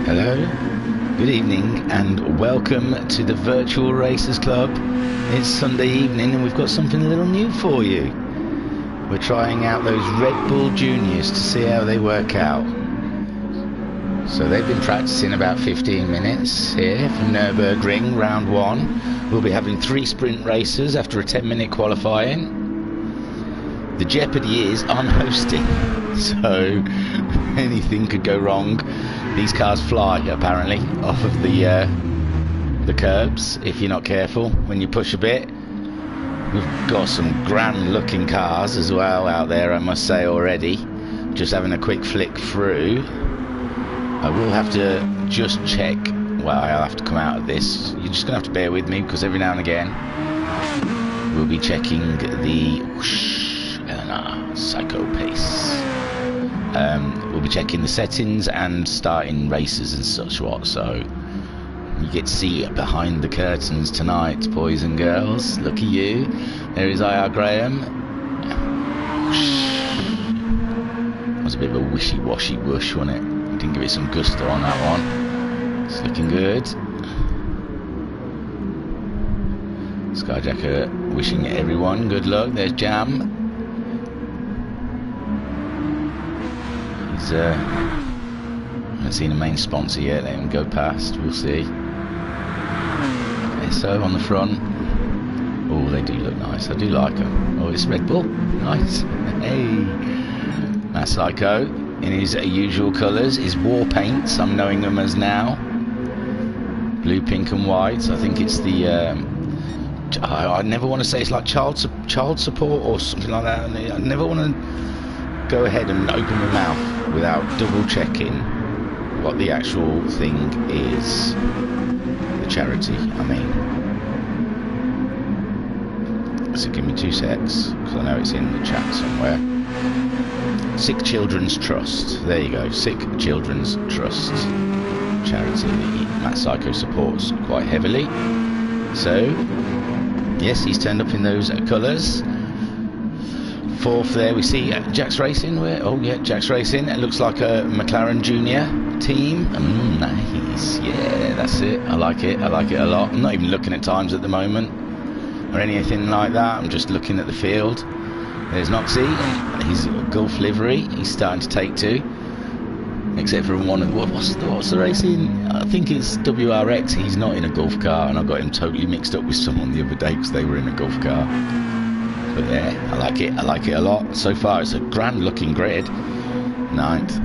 Hello, good evening, and welcome to the Virtual Racers Club. It's Sunday evening and we've got something a little new for you. We're trying out those Red Bull Juniors to see how they work out. So they've been practicing about 15 minutes here from Nürburgring, round 1. We'll be having 3 sprint races after a 10-minute qualifying. The jeopardy is on hosting, so anything could go wrong. These cars fly, apparently, off of the curbs if you're not careful when you push a bit. We've got some grand looking cars as well out there, I must say, already. Just having a quick flick through. I will have to just check. Well, I'll have to come out of this. You're just going to have to bear with me, because every now and again we'll be checking the Psycho Pace. We'll be checking the settings and starting races and such what, so you get to see behind the curtains tonight, boys and girls. Look at you. There is IR Graham. That was a bit of a wishy-washy whoosh, wasn't it? We didn't give it some gusto on that one. It's looking good. Skyjacker wishing everyone good luck. There's Jam. I haven't seen a main sponsor yet. Let him go past. We'll see. So on the front. Oh, they do look nice. I do like them. Oh, it's Red Bull. Nice. Hey. That's Psycho in his usual colours. His war paints, I'm knowing them as now. Blue, pink and white. I think it's the... I never want to say it's like child support or something like that. I never want to go ahead and open my mouth without double checking what the actual thing is. The charity, I mean. So give me 2 secs, because I know it's in the chat somewhere. Sick Children's Trust. There you go. Sick Children's Trust charity that Matt Psycho supports quite heavily. So, yes, he's turned up in those colours. 4th there we see Jack's Racing. Oh yeah, Jack's Racing. It looks like a McLaren Junior team. Nice. Yeah, that's it. I like it. I like it a lot. I'm not even looking at times at the moment or anything like that. I'm just looking at the field. There's Noxie. He's Gulf livery. He's starting to take to. Except for one of what's the racing? I think it's WRX. He's not in a Gulf car, and I got him totally mixed up with someone the other day because they were in a Gulf car. But yeah, I like it. I like it a lot. So far, it's a grand looking grid. 9th,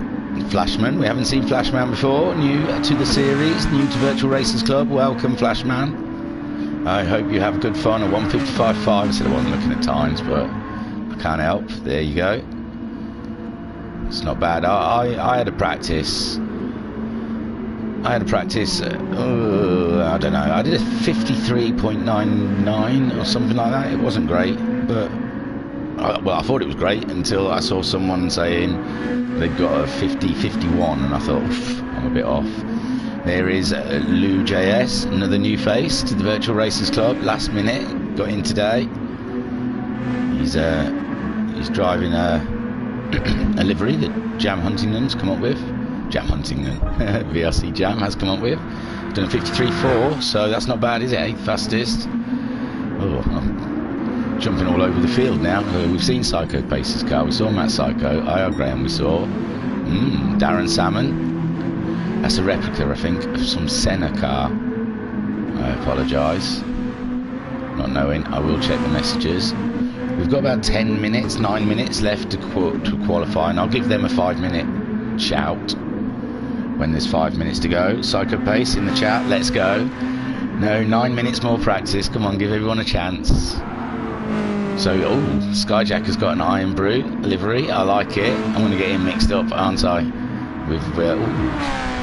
Flashman. We haven't seen Flashman before. New to the series, new to Virtual Racers Club. Welcome, Flashman. I hope you have good fun. A 1:55.5. I said I wasn't looking at times, but I can't help. There you go. It's not bad. I had a practice. I don't know. I did a 53.99 or something like that. It wasn't great, but I thought it was great until I saw someone saying they'd got a 50.51, and I thought, I'm a bit off. There is Lou JS, another new face to the Virtual Racers Club. Last minute, got in today. He's driving a livery that Jam Huntington's come up with. Jam Huntington, VRC Jam has come up with. Done a 53.4, so that's not bad, is it? 8th fastest. Oh, I'm jumping all over the field now. We've seen Psycho Pace's car. We saw Matt Psycho. IR Graham we saw. Darren Salmon. That's a replica, I think, of some Senna car. I apologise. Not knowing. I will check the messages. We've got about 10 minutes, 9 minutes left to qualify, and I'll give them a 5-minute shout when there's 5 minutes to go. Psycho Pace in the chat, let's go. No, 9 minutes more practice. Come on, give everyone a chance. So, Skyjack has got an Iron Brew livery. I like it. I'm going to get him mixed up, aren't I? With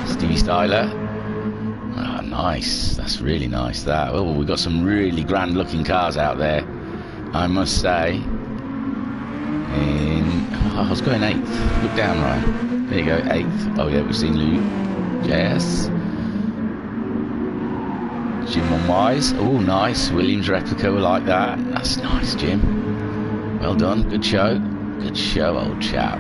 Stevie Styler. Oh, nice. That's really nice, that. Oh, we've got some really grand looking cars out there, I must say. I was going 8th. Look down, Ryan. There you go, 8th. Oh yeah, we've seen Lou. Yes. Jim on Wise. Oh, nice. Williams replica, we like that. That's nice, Jim. Well done. Good show. Good show, old chap.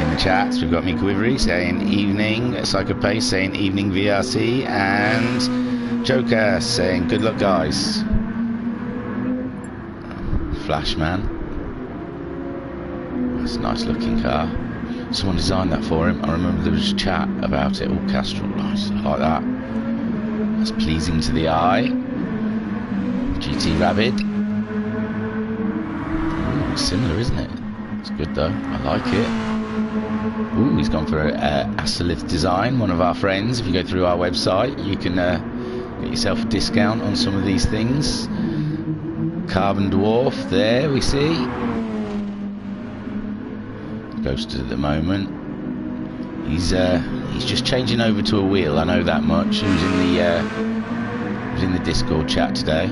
In the chats, we've got Mick Wivery saying evening, Psycho Pace saying evening VRC, and Joker saying good luck, guys. Flashman. That's a nice looking car. Someone designed that for him. I remember there was chat about it. All Castrol lights. I like that. That's pleasing to the eye. GT Rabbit. Ooh, similar, isn't it? It's good though. I like it. Ooh, he's gone for a Asalith design. One of our friends. If you go through our website, you can get yourself a discount on some of these things. Carbon Dwarf. There we see. Ghosted at the moment. He's just changing over to a wheel. I know that much. He was in the Discord chat today,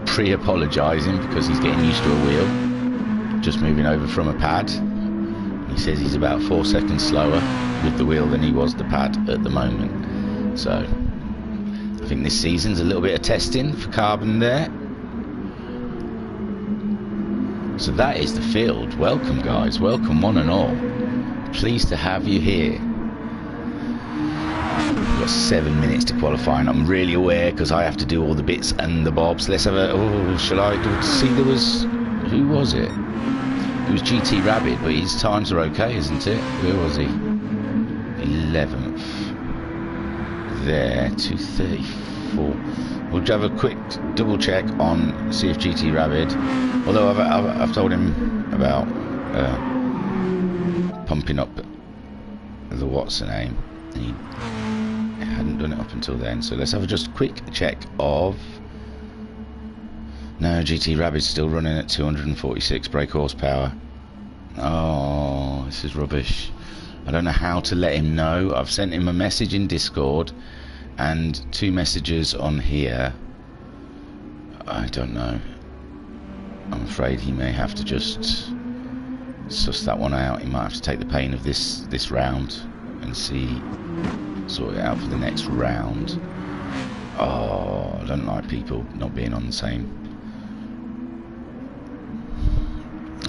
pre-apologising because he's getting used to a wheel. Just moving over from a pad. He says he's about 4 seconds slower with the wheel than he was the pad at the moment. So I think this season's a little bit of testing for Carbon there. So that is the field. Welcome, guys. Welcome, one and all. Pleased to have you here. We've got 7 minutes to qualify, and I'm really aware because I have to do all the bits and the bobs. Let's have a... Oh, shall I see? There was... Who was it? It was GT Rabbit, but his times are okay, isn't it? Where was he? 11th. There, 234. We'll have a quick double check on see if GT Rabbit. Although I've told him about pumping up the what's the name, and he hadn't done it up until then. So let's have just a quick check of. No, GT Rabbit's still running at 246 brake horsepower. Oh, this is rubbish. I don't know how to let him know. I've sent him a message in Discord and 2 messages on here. I don't know. I'm afraid he may have to just suss that one out. He might have to take the pain of this round and sort it out for the next round. Oh, I don't like people not being on the same.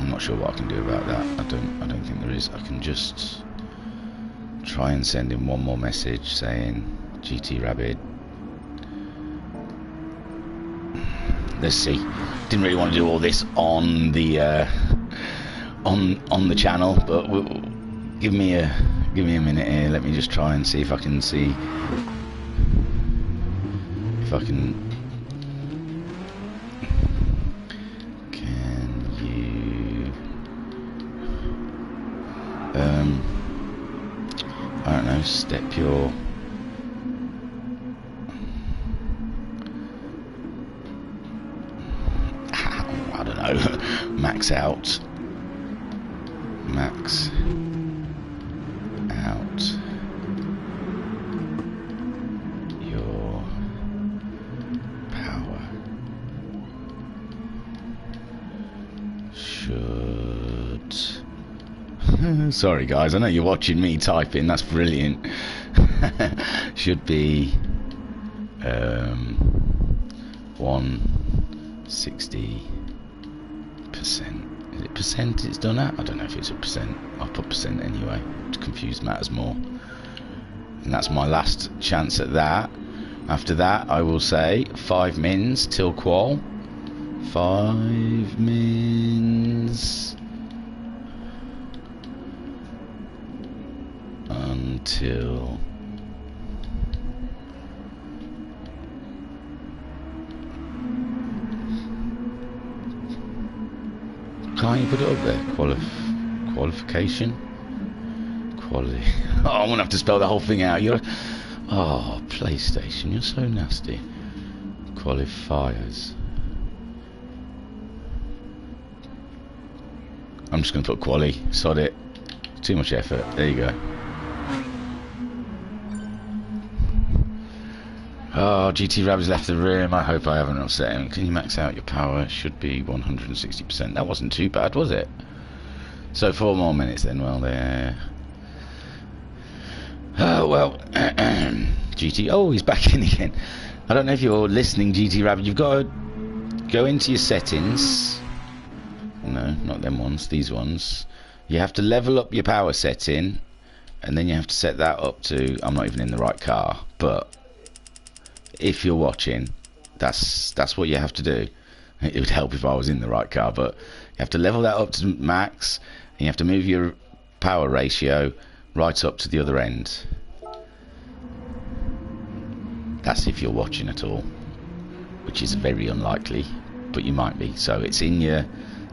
I'm not sure what I can do about that. I don't think there is. I can just try and send him one more message saying GT Rabbit. Let's see. Didn't really want to do all this on the on the channel, but give me a minute here. Let me just try and see if I can see if I can. Can you? I don't know. Step your. I don't know. Max out. Max out your power. Should. Sorry guys, I know you're watching me typing, that's brilliant. Should be 160%. Is it percent it's done at? I don't know if it's a percent. I'll put percent anyway to confuse matters more. And that's my last chance at that. After that I will say 5 mins till qual. 5 mins until can't you put it up there? Qualification? Quality. Oh, I'm gonna have to spell the whole thing out. Oh, PlayStation, you're so nasty. Qualifiers. I'm just gonna put quali. Sod it. Too much effort. There you go. Oh, GT Rabbit's left the room. I hope I haven't upset him. Can you max out your power? Should be 160%. That wasn't too bad, was it? So 4 more minutes then. Well, there. Oh, well. GT. Oh, he's back in again. I don't know if you're listening, GT Rabbit. You've got to go into your settings. No, not them ones. These ones. You have to level up your power setting, and then you have to set that up to, I'm not even in the right car, but if you're watching, that's what you have to do. It would help if I was in the right car, but you have to level that up to max, and you have to move your power ratio right up to the other end. That's if you're watching at all, which is very unlikely, but you might be. So it's in your,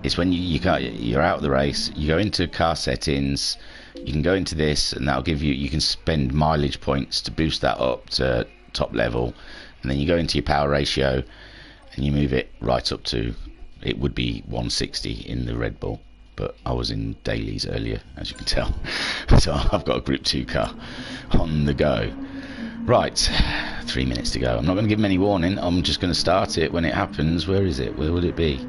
it's when you're out of the race, you go into car settings, you can go into this, and that'll give you, you can spend mileage points to boost that up to top level, and then you go into your power ratio and you move it right up to, it would be 160 in the Red Bull, but I was in dailies earlier, as you can tell. So I've got a Group 2 car on the go. Right, 3 minutes to go. I'm not going to give them any warning, I'm just going to start it when it happens. Where is it? Where would it be?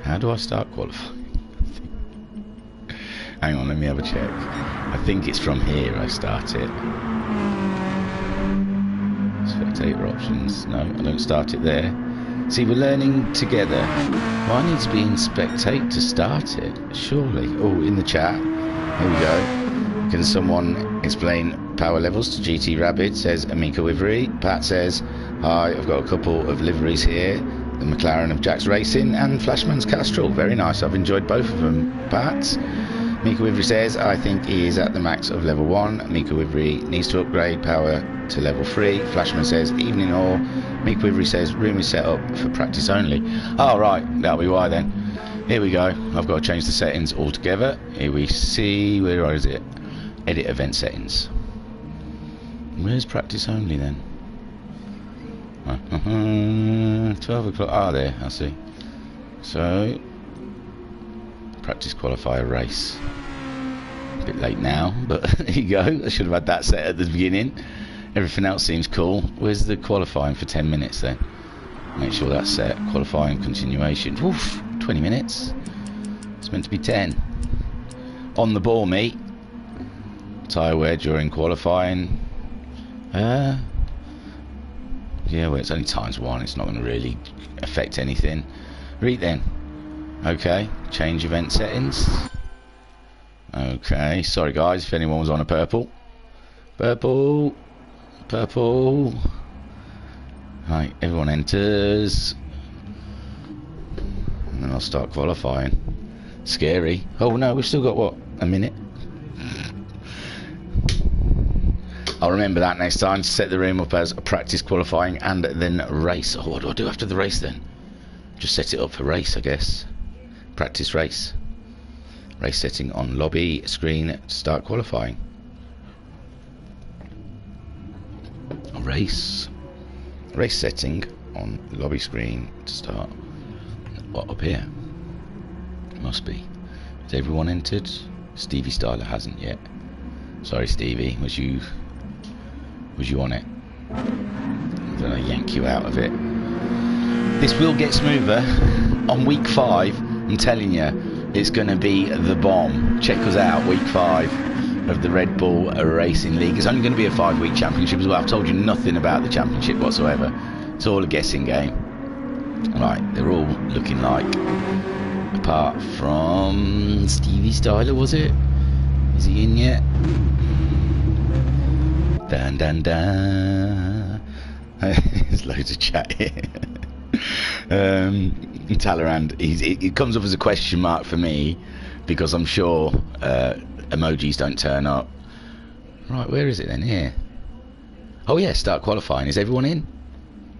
How do I start qualifying? Hang on, let me have a check. I think it's from here I start it. Spectator options. No, I don't start it there. See, we're learning together. Well, I need to be in spectate to start it, surely. Oh, in the chat. Here we go. Can someone explain power levels to GT Rabbit? Says Amika Wivery. Pat says, hi, I've got a couple of liveries here. The McLaren of Jack's Racing and Flashman's Castrol. Very nice. I've enjoyed both of them, Pat. Mika Wivery says, I think he is at the max of level 1. Mika Wivery needs to upgrade power to level 3. Flashman says, evening all. Mika Wivery says, room is set up for practice only. Oh, right. That'll be why then. Here we go. I've got to change the settings altogether. Here we see, where is it? Edit event settings. Where's practice only then? 12 o'clock. Ah, there. I see. So, practice qualifier race. A bit late now, but there you go. I should have had that set at the beginning. Everything else seems cool. Where's the qualifying for 10 minutes then? Make sure that's set. Qualifying continuation. Oof, 20 minutes. It's meant to be 10. On the ball, mate. Tyre wear during qualifying. Yeah, well, it's only ×1. It's not going to really affect anything. Read then. Okay, change event settings. Okay, sorry guys if anyone was on a purple. Purple. Right, everyone enters. And then I'll start qualifying. Scary. Oh no, we've still got what? A minute? I'll remember that next time to set the room up as a practice qualifying and then race. Oh, what do I do after the race then? Just set it up for race, I guess. Practice race. Race setting on lobby screen to start qualifying. Race setting on lobby screen to start. What, up here? Must be. Has everyone entered? Stevie Styler hasn't yet. Sorry Stevie, was you on it? I'm gonna yank you out of it. This will get smoother. On week 5, I'm telling you, it's going to be the bomb. Check us out, week 5 of the Red Bull Racing League. It's only going to be a 5-week championship as well. I've told you nothing about the championship whatsoever. It's all a guessing game. Right, they're all looking like, apart from Stevie Styler, was it? Is he in yet? Dun dun dun. There's loads of chat here. Talleyrand, it comes up as a question mark for me because I'm sure emojis don't turn up. Right, where is it then? Here. Oh yeah, start qualifying. Is everyone in?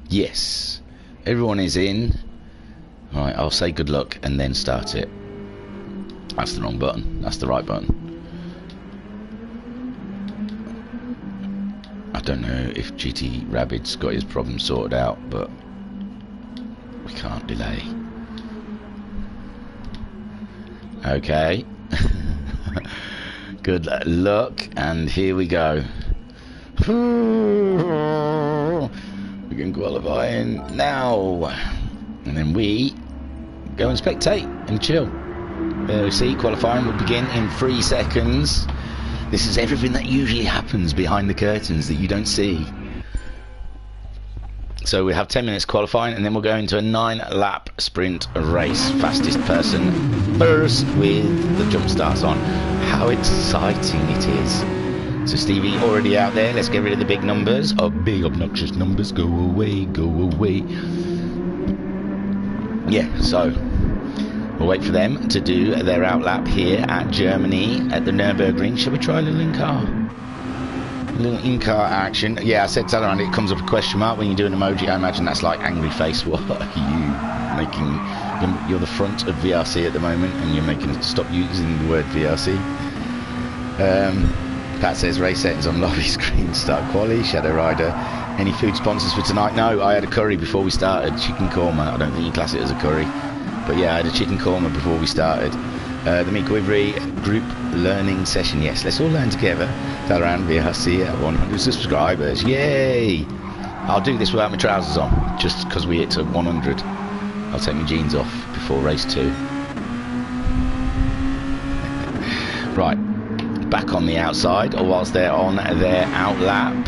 Yes, everyone is in. Right, I'll say good luck and then start it. That's the wrong button. That's the right button. I don't know if GT Rabbit's got his problem sorted out, but we can't delay. Okay. Good luck, and here we go. We can qualify in now, and then we go and spectate and chill. We see qualifying will begin in 3 seconds. This is everything that usually happens behind the curtains that you don't see. So we have 10 minutes qualifying, and then we'll go into a 9-lap sprint race. Fastest person first with the jump starts on. How exciting it is. So Stevie already out there. Let's get rid of the big numbers. Oh, big obnoxious numbers. Go away, go away. Yeah, so we'll wait for them to do their outlap here at Germany at the Nürburgring. Shall we try a little in-car? A little in-car action. Yeah, I said to Alan, it comes up a question mark when you do an emoji. I imagine that's like angry face. What are you making? You're the front of VRC at the moment, and you're making us stop using the word VRC. Pat says race settings on lobby screen, start quali, Shadow Rider. Any food sponsors for tonight? No, I had a curry before we started, chicken korma. I don't think you class it as a curry, but yeah, I had a chicken korma before we started. The Miko Ivory group learning session, yes, let's all learn together. Dalaran VRC at 100 subscribers, yay! I'll do this without my trousers on, just because we hit to 100. I'll take my jeans off before race 2. Right. Back on the outside, or whilst they're on their outlap,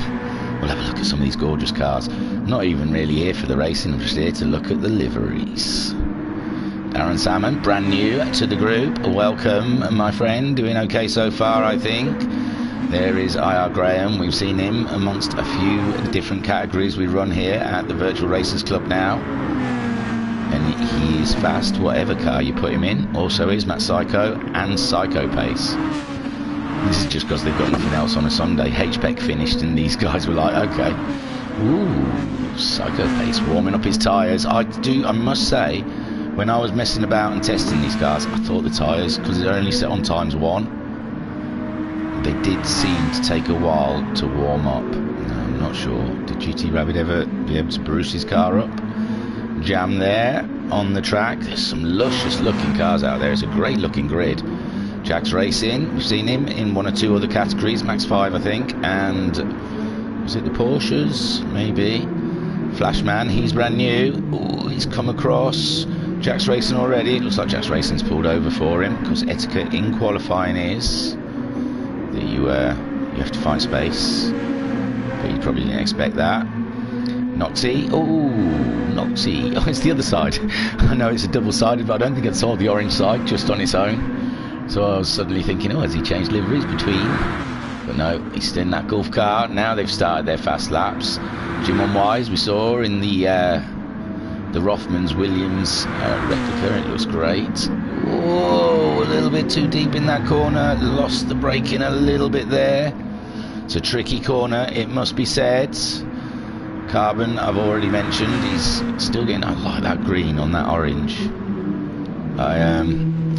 we'll have a look at some of these gorgeous cars. I'm not even really here for the racing, I'm just here to look at the liveries. Darren Salmon, brand new to the group. Welcome, my friend. Doing okay so far, I think. There is IR Graham. We've seen him amongst a few different categories we run here at the Virtual Racers Club now. And he is fast, whatever car you put him in. Also is Matt Psycho and Psycho Pace. This is just because they've got nothing else on a Sunday. H-Peck finished and these guys were like, okay. Ooh, Psycho Pace warming up his tyres. I must say, when I was messing about and testing these cars, I thought the tyres, because they're only set on ×1, they did seem to take a while to warm up. I'm not sure. Did GT Rabbit ever be able to bruise his car up? Jam there on the track. There's some luscious looking cars out there. It's a great looking grid. Jack's Racing, we've seen him in 1 or 2 other categories, Max 5 I think, and was it the Porsches? Maybe. Flashman, he's brand new. Ooh, he's come across. Jack's Racing already. It looks like Jack's Racing's pulled over for him, because etiquette in qualifying is that you have to find space, but you probably didn't expect that. Noxie, oh, Noxie, oh, it's the other side. I know it's a double-sided, but I don't think I saw the orange side just on its own. So I was suddenly thinking, oh, has he changed liveries between? But no, he's still in that Gulf car. Now they've started their fast laps. Jim on Wise, we saw in the Rothmans Williams replica. It looks great. Whoa, a little bit too deep in that corner. Lost the braking a little bit there. It's a tricky corner, it must be said. Carbon, I've already mentioned, he's still getting, I like that green on that orange.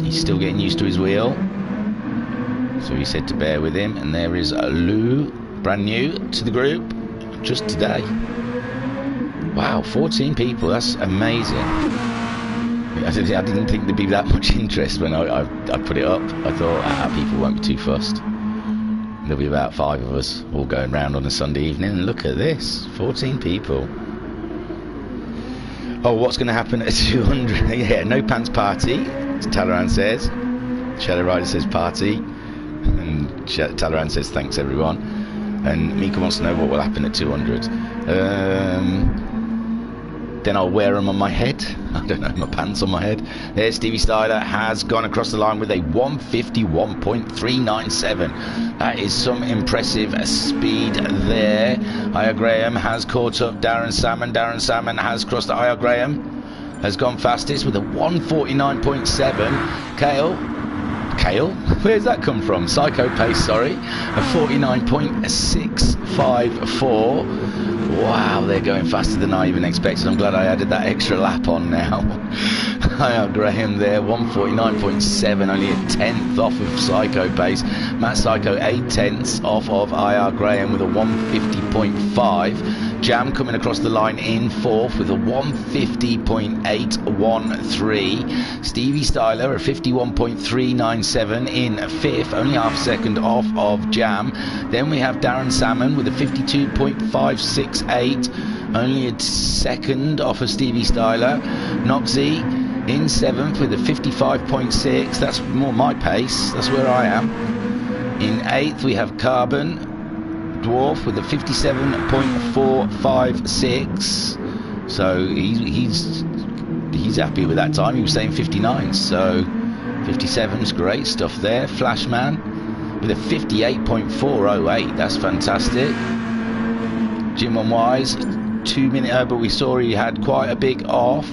He's still getting used to his wheel, so he said to bear with him. And there is Lou, brand new to the group, just today. Wow, 14 people, that's amazing. I didn't think there'd be that much interest when I put it up. I thought people won't be too fussed. There'll be about 5 of us all going round on a Sunday evening, and look at this, 14 people. Oh, what's going to happen at 200? Yeah, no pants party, as Talaran says. Shadow Rider says party, and Talaran says thanks everyone. And Mika wants to know what will happen at 200. Then I'll wear them on my head. I don't know, my pants on my head. There's Stevie Styler, has gone across the line with a 151.397. That is some impressive speed there. Aya Graham has caught up Darren Salmon. Darren Salmon has crossed Aya Graham, has gone fastest with a 149.7. Kale? Where's that come from? Psycho Pace, sorry. A 49.654. Wow, they're going faster than I even expected. I'm glad I added that extra lap on now. Hi, Graham there, 149.7, only a 10th off of Psycho Pace. Matt Psycho, 8 tenths off of IR Graham with a 150.5. Jam coming across the line in 4th with a 150.813. Stevie Styler, a 51.397 in 5th, only half a second off of Jam. Then we have Darren Salmon with a 52.568, only a second off of Stevie Styler. Noxie in 7th with a 55.6, that's more my pace, that's where I am. In 8th we have Carbon Dwarf with a 57.456. So he's happy with that time. He was saying 59, so 57's great stuff there. Flashman with a 58.408. That's fantastic. Jim on Wise, 2 minute, but we saw he had quite a big off.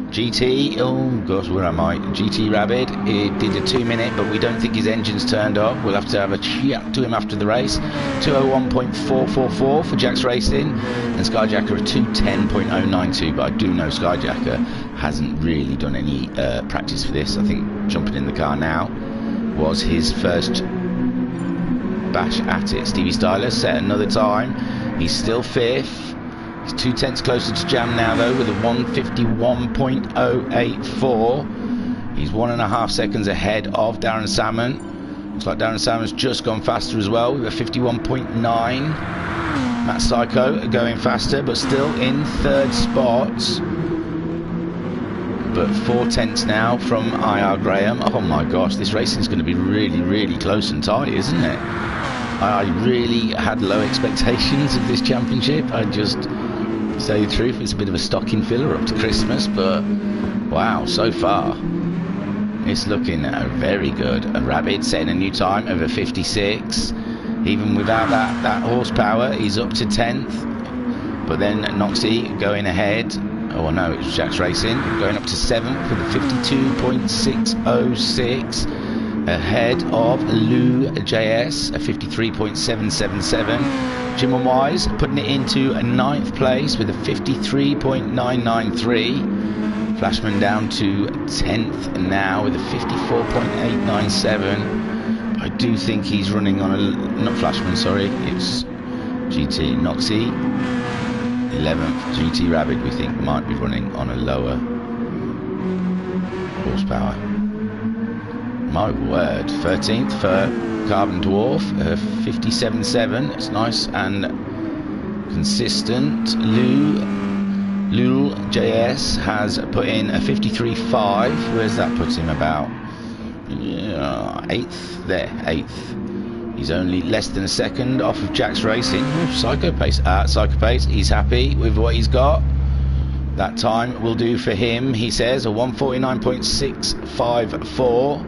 GT, oh gosh, where am I? GT Rabbit, he did a 2 minute, but we don't think his engine's turned off. We'll have to have a chat to him after the race. 201.444 for Jack's Racing, and Skyjacker a 210.092. But I do know Skyjacker hasn't really done any practice for this. I think jumping in the car now was his first bash at it. Stevie Styler set another time. He's still fifth. He's 2/10 closer to Jam now though, with a 151.084. He's 1.5 seconds ahead of Darren Salmon. Looks like Darren Salmon's just gone faster as well, with a 51.9. Matt Psycho going faster, but still in third spot. But 4/10 now from IR Graham. Oh my gosh, this racing's going to be really, really close and tight, isn't it? I really had low expectations of this championship. I just, to tell you the truth, it's a bit of a stocking filler up to Christmas, but wow, so far it's looking very good. A Rabbit setting a new time of a 56. Even without that horsepower, he's up to 10th. But then Noxie going ahead. Oh no, it was Jack's Racing going up to 7th with a 52.606. Ahead of Lou JS, a 53.777. Jim and Wise putting it into a 9th place with a 53.993. Flashman down to 10th now with a 54.897. I do think he's running on a, not Flashman, sorry, it's GT Noxie. 11th GT Rabbit we think might be running on a lower horsepower. My word. 13th for Carbon Dwarf, 57.7. It's nice and consistent. Lul JS has put in a 53.5. Where's that puts him about? 8th there, 8th. He's only less than a second off of Jack's Racing. Ooh, Psycho Pace. Psycho Pace, he's happy with what he's got. That time will do for him, he says, a 149.654.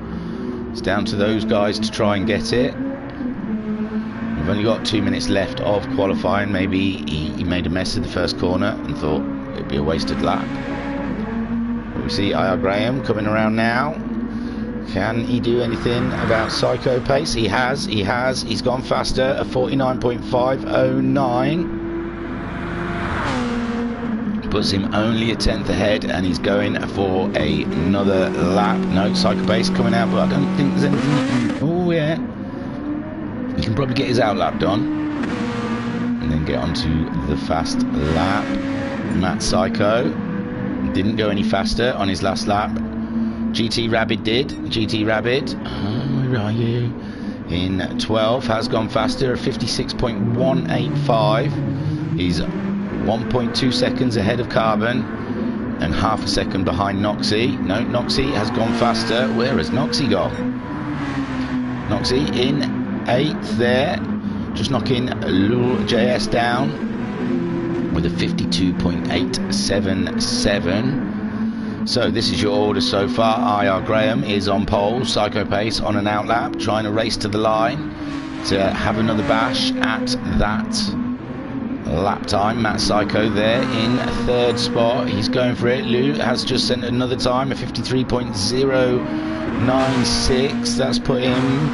It's down to those guys to try and get it. We've only got 2 minutes left of qualifying. Maybe he made a mess of the first corner and thought it'd be a wasted lap. We see IR Graham coming around now. Can he do anything about Psycho Pace? He has. He's gone faster, a 49.509. Puts him only a 10th ahead, and he's going for another lap. No, Psycho Pace coming out, but I don't think there's anything. Oh yeah, he can probably get his outlap done and then get onto the fast lap. Matt Psycho didn't go any faster on his last lap. GT Rabbit did. GT Rabbit, where are you? In 12th, has gone faster, 56.185. He's 1.2 seconds ahead of Carbon and half a second behind Noxie. No, Noxie has gone faster. Where has Noxie gone? Noxie in 8th there, just knocking Lul JS down with a 52.877. So this is your order so far. IR Graham is on pole, Psycho Pace on an outlap, trying to race to the line to have another bash at that lap time. Matt Psycho there in 3rd spot. He's going for it. Lou has just sent another time, a 53.096. That's put him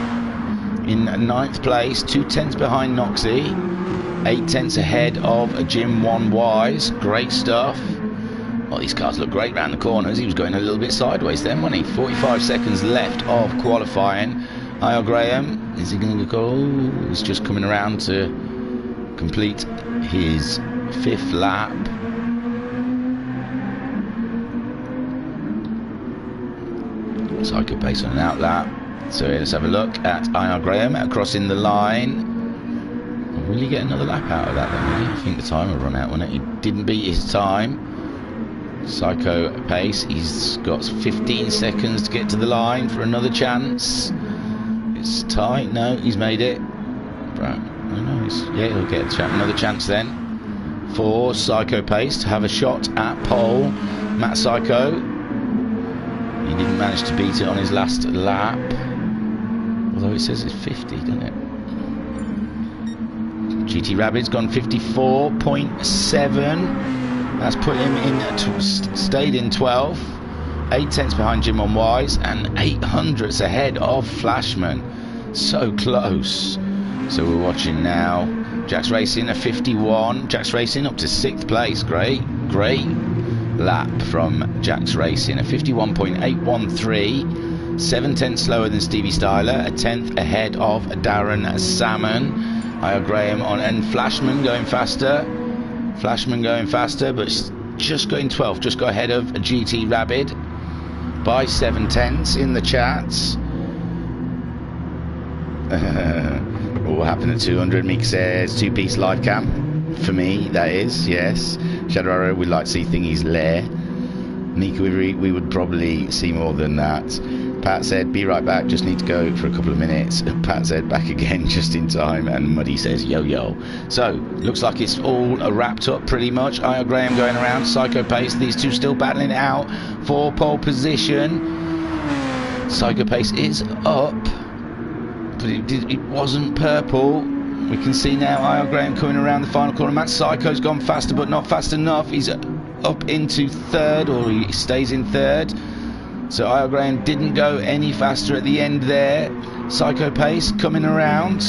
in 9th place, 2/10 behind Noxie, 8/10 ahead of Jim One Wise. Great stuff. Well, these cars look great round the corners. He was going a little bit sideways then, wasn't he? 45 seconds left of qualifying. IR Graham, is he going to go? Oh, he's just coming around to complete his 5th lap. Psycho Pace on an out lap. So let's have a look at IR Graham crossing the line. Will he get another lap out of that then? Will he? I think the time will run out, won't it? He didn't beat his time. Psycho Pace, he's got 15 seconds to get to the line for another chance. It's tight. No, he's made it. Right. Oh, no, yeah, he'll get another chance then. for Psycho Pace to have a shot at pole. Matt Psycho, he didn't manage to beat it on his last lap, although it says it's 50, doesn't it? GT Rabbit's gone 54.7. That's put him in, stayed in 12. 8 tenths behind Jim on Wise and 800ths ahead of Flashman. So close. So we're watching now. Jack's Racing a 51. Jack's Racing up to 6th place. Great lap from Jack's Racing. A 51.813. 7 tenths slower than Stevie Styler. A 10th ahead of Darren Salmon. I.R. Graham on, and Flashman going faster. Flashman going faster, but just going 12th. Just go ahead of GT Rabbit by 7 tenths in the chats. What happened at 200? Meek says 2-piece live cam. For me, that is, yes. Shadow Arrow, we'd like to see thingies lair. Meek, we would probably see more than that. Pat said, be right back, just need to go for a couple of minutes. Pat said, back again just in time. And Muddy says, yo. So, looks like it's all wrapped up pretty much. I.R. Graham going around, Psycho Pace, these two still battling it out for pole position. Psycho Pace is up, but it wasn't purple. We can see now I.R. Graham coming around the final corner. Matt Psycho's gone faster, but not fast enough. He's up into 3rd, or he stays in 3rd. So I.R. Graham didn't go any faster at the end there. Psycho Pace coming around.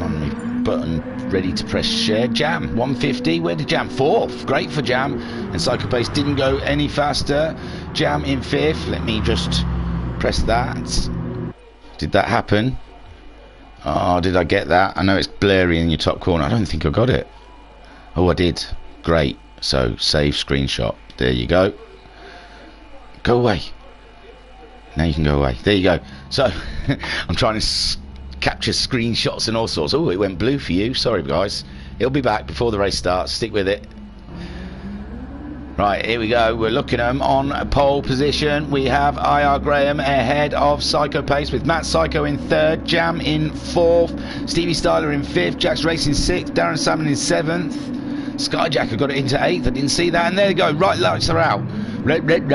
On my button ready to press share. Jam 150. Where did Jam? 4th. Great for Jam. And Psycho Pace didn't go any faster. Jam in 5th. Let me just press that. Did that happen? Oh, did I get that? I know it's blurry in your top corner. I don't think I got it. Oh, I did. Great. So save screenshot. There you go. Go away. Now you can go away. There you go. So I'm trying to capture screenshots and all sorts. Oh, it went blue for you. Sorry guys. It'll be back before the race starts. Stick with it. Right, here we go. We're looking at them on pole position. We have I.R. Graham ahead of Psycho Pace with Matt Psycho in 3rd, Jam in 4th, Stevie Styler in 5th, Jack's Racing 6th, Darren Salmon in 7th. Skyjacker got it into 8th. I didn't see that. And there you go. Right lights are out. Red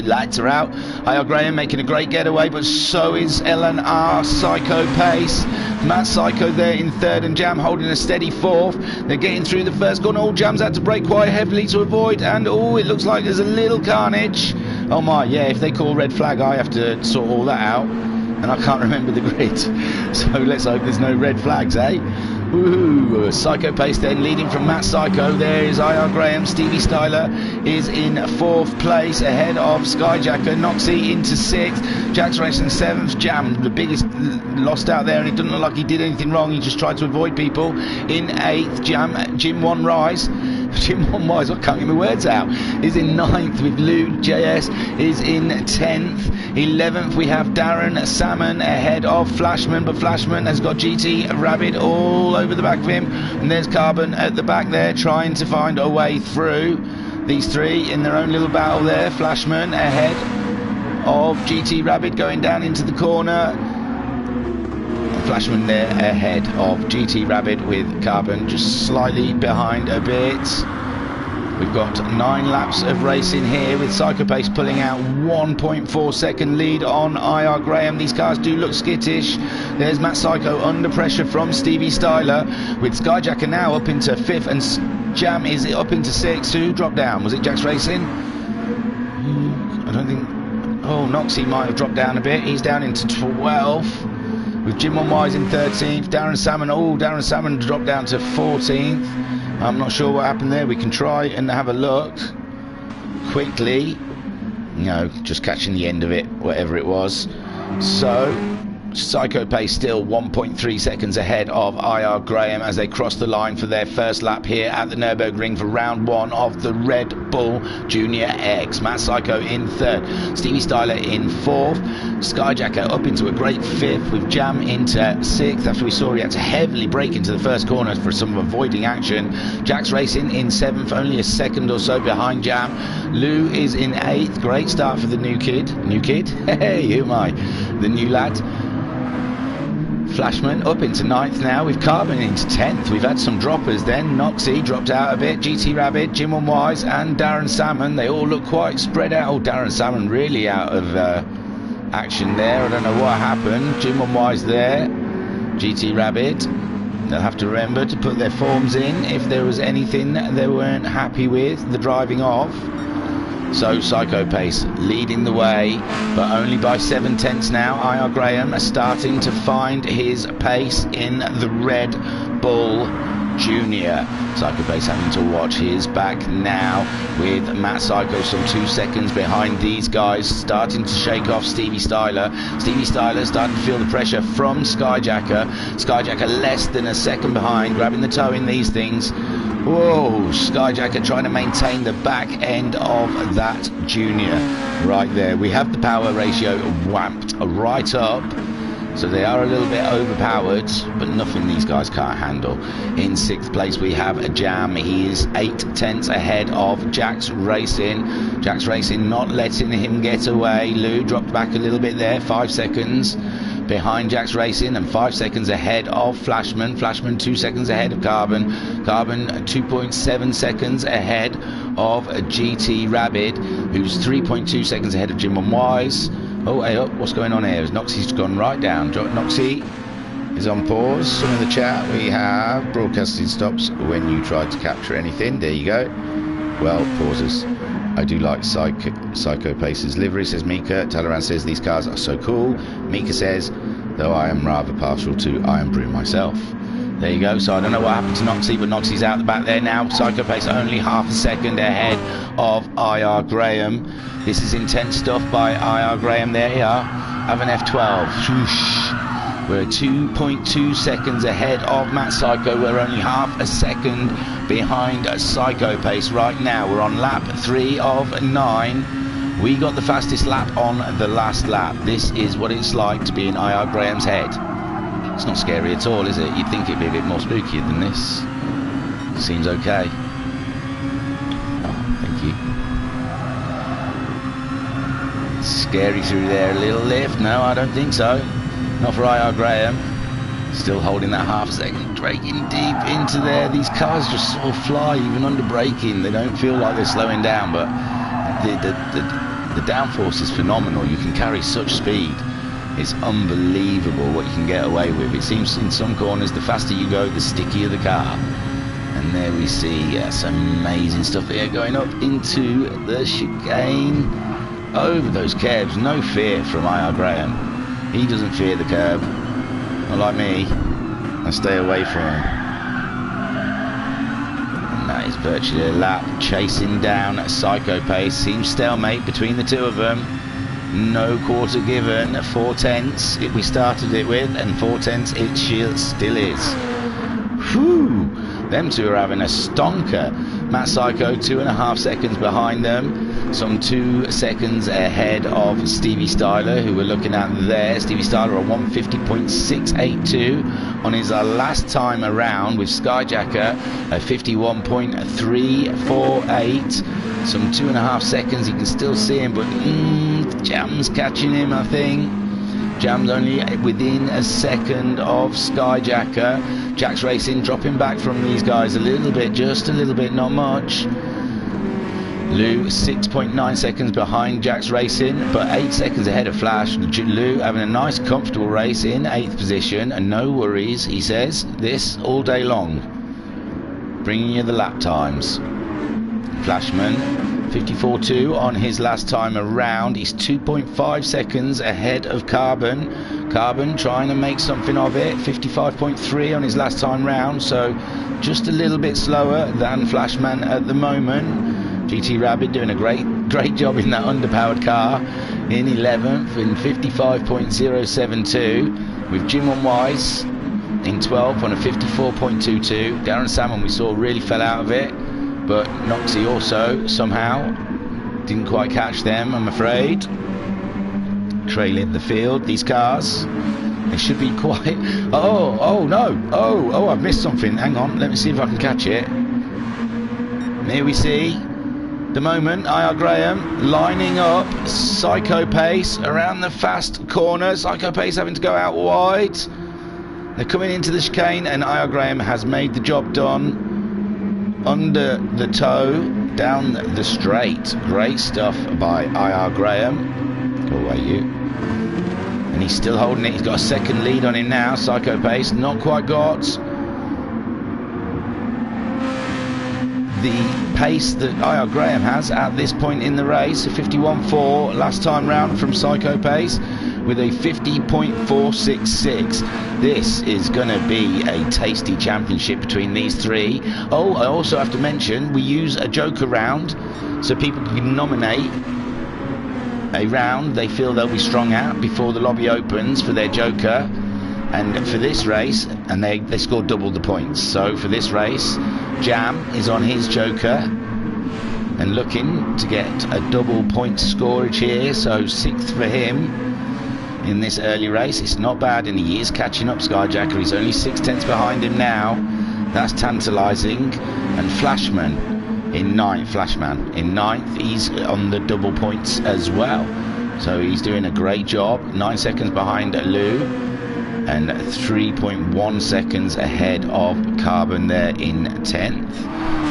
lights are out. I.R. Graham making a great getaway, but so is LNR Psycho Pace. Matt Psycho there in 3rd and Jam holding a steady 4th. They're getting through the first corner. All Jam's had to brake quite heavily to avoid, and oh, it looks like there's a little carnage. Oh my, yeah, if they call red flag, I have to sort all that out, and I can't remember the grid. So let's hope there's no red flags, eh? Woohoo! Psycho Pace then leading from Matt Psycho. There is I.R. Graham. Stevie Styler is in 4th place ahead of Skyjacker. Noxie into 6th. Jack's Racing 7th. Jam, the biggest, lost out there, and it doesn't look like he did anything wrong. He just tried to avoid people. In 8th, Jim One Rise. Jim One Rise, I can't get my words out. Is in 9th with Lou JS. Is in 10th. 11th, we have Darren Salmon ahead of Flashman, but Flashman has got GT Rabbit all over the back of him, and there's Carbon at the back there trying to find a way through. These three in their own little battle there. Flashman ahead of GT Rabbit going down into the corner. Flashman there ahead of GT Rabbit with Carbon just slightly behind a bit. We've got 9 laps of racing here with Psycho Pace pulling out 1.4 second lead on I.R. Graham. These cars do look skittish. There's Matt Psycho under pressure from Stevie Styler with Skyjacker now up into 5th and Jam is up into 6th. Who dropped down? Was it Jack's Racing? I don't think... Oh, Noxie might have dropped down a bit. He's down into 12th. With Jim On Wise in 13th. Darren Salmon, Darren Salmon dropped down to 14th. I'm not sure what happened there. We can try and have a look quickly. Just catching the end of it, whatever it was. So, Psycho Pace still 1.3 seconds ahead of I.R. Graham as they cross the line for their first lap here at the Nürburgring for round 1 of the Red Bull Junior X. Matt Psycho in 3rd, Stevie Styler in 4th, Skyjacker up into a great 5th with Jam into 6th after we saw he had to heavily brake into the first corner for some avoiding action. Jack's Racing in 7th, only a second or so behind Jam. Lou is in 8th, great start for the new kid. Hey, who am I? The new lad. Flashman up into 9th now, with Carbon into 10th. We've had some droppers then. Noxie dropped out a bit, GT Rabbit, Jim on Wise and Darren Salmon. They all look quite spread out. Oh, Darren Salmon really out of action there. I don't know what happened. Jim on Wise there. GT Rabbit. They'll have to remember to put their forms in if there was anything they weren't happy with the driving of. So Psycho Pace leading the way, but only by 7/10 now. IR Graham starting to find his pace in the Red Bull Junior. Psycho Pace having to watch his back now, with Matt Psycho some 2 seconds behind these guys, starting to shake off Stevie Styler. Stevie Styler starting to feel the pressure from Skyjacker. Skyjacker less than a second behind, grabbing the toe in these things. Whoa, Skyjacker trying to maintain the back end of that Junior right there. We have the power ratio whamped right up, so they are a little bit overpowered, but nothing these guys can't handle. In 6th place we have a Jam. He is 8/10 ahead of Jax Racing. Jax Racing not letting him get away. Lou dropped back a little bit there, 5 seconds behind Jax Racing and 5 seconds ahead of Flashman. Flashman 2 seconds ahead of Carbon. Carbon 2.7 seconds ahead of GT Rabbit, who's 3.2 seconds ahead of Jim on Wise. Oh, hey up, what's going on here? Noxie's gone right down. Noxie is on pause. Some of the chat we have. Broadcasting stops when you try to capture anything. There you go. Well, pauses. I do like Psycho Pace's livery, says Mika. Talaran says these cars are so cool. Mika says, though I am rather partial to Iron Brew myself. There you go. So I don't know what happened to Noxie, but Noxie's out the back there now. Psycho Pace only half a second ahead of IR Graham. This is intense stuff by IR Graham. There you are. Have an F12. Whoosh. We're 2.2 seconds ahead of Matt Psycho. We're only half a second behind Psycho Pace right now. We're on lap 3 of 9. We got the fastest lap on the last lap. This is what it's like to be in IR Graham's head. It's not scary at all, is it? You'd think it'd be a bit more spooky than this. Seems okay. Oh, thank you. Scary through there, a little lift. No, I don't think so. Not for IR Graham. Still holding that half second, dragging deep into there. These cars just sort of fly, even under braking. They don't feel like they're slowing down, but the downforce is phenomenal. You can carry such speed. It's unbelievable what you can get away with. It seems in some corners, the faster you go, the stickier the car. And there we see some amazing stuff here, going up into the chicane, over those curbs. No fear from IR Graham. He doesn't fear the curb. Not like me. I stay away from him. And that is virtually a lap, chasing down Psycho Pace. Seems stalemate between the two of them. No quarter given. 4/10 we started it with, and 4/10 it still is. Whew! Them two are having a stonker. Matt Psycho 2.5 seconds behind them. Some 2 seconds ahead of Stevie Styler, who we're looking at there. Stevie Styler on 150.682 on his last time around, with Skyjacker at 51.348. Some 2.5 seconds. You can still see him, but Jam's catching him, I think. Jam's only within a second of Skyjacker. Jax Racing dropping back from these guys a little bit, just a little bit, not much. Lou 6.9 seconds behind Jax Racing, but 8 seconds ahead of Flash. Lou having a nice comfortable race in 8th position, and no worries, he says, this all day long. Bringing you the lap times. Flashman 54.2 on his last time around. He's 2.5 seconds ahead of Carbon. Carbon trying to make something of it. 55.3 on his last time round, so just a little bit slower than Flashman at the moment. GT Rabbit doing a great job in that underpowered car in 11th in 55.072, with Jim on Wise in 12th on a 54.22. Darren Salmon we saw really fell out of it, but Noxie also somehow didn't quite catch them, I'm afraid. Trailing the field, these cars, they should be quite... Oh no, oh I've missed something. Hang on, let me see if I can catch it. Here we see the moment, IR Graham lining up Psycho Pace around the fast corner. Psycho Pace having to go out wide. They're coming into the chicane, and I.R. Graham has made the job done. Under the toe, down the straight. Great stuff by I.R. Graham. Go away, you. And he's still holding it. He's got a second lead on him now. Psycho Pace, not quite got the pace that I.R. Graham has at this point in the race. A 51.4 last time round from Psycho Pace, with a 50.466. This is going to be a tasty championship between these three. Oh, I also have to mention, we use a joker round, so people can nominate a round they feel they'll be strong at before the lobby opens for their joker. And for this race, and they scored double the points. So for this race, Jam is on his joker and looking to get a double point scorage here. So 6th for him in this early race. It's not bad, and he is catching up Skyjacker. He's only 6/10 behind him now. That's tantalising. And Flashman in 9th. Flashman in 9th. He's on the double points as well. So he's doing a great job. 9 seconds behind Lou, and 3.1 seconds ahead of Carbon there in 10th.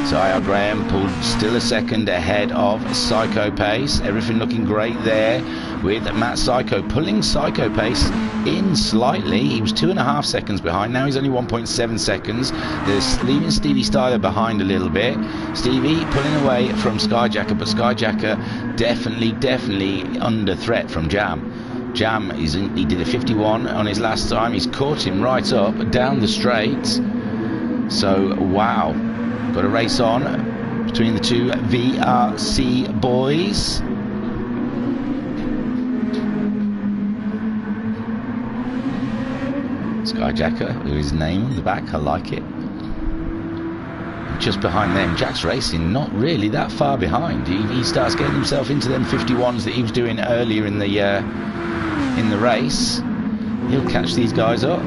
So I.R. Graham pulled still a second ahead of Psycho Pace. Everything looking great there, with Matt Psycho pulling Psycho Pace in slightly. He was 2.5 seconds behind. Now he's only 1.7 seconds. There's leaving Stevie Styler behind a little bit. Stevie pulling away from Skyjacker, but Skyjacker definitely under threat from Jam. Jam, he did a 51 on his last time. He's caught him right up down the straight. So wow, got a race on between the two VRC boys. Skyjacker with his name on the back, I like it. Just behind them, Jack's Racing not really that far behind. He starts getting himself into them 51s that he was doing earlier in the race. He'll catch these guys up.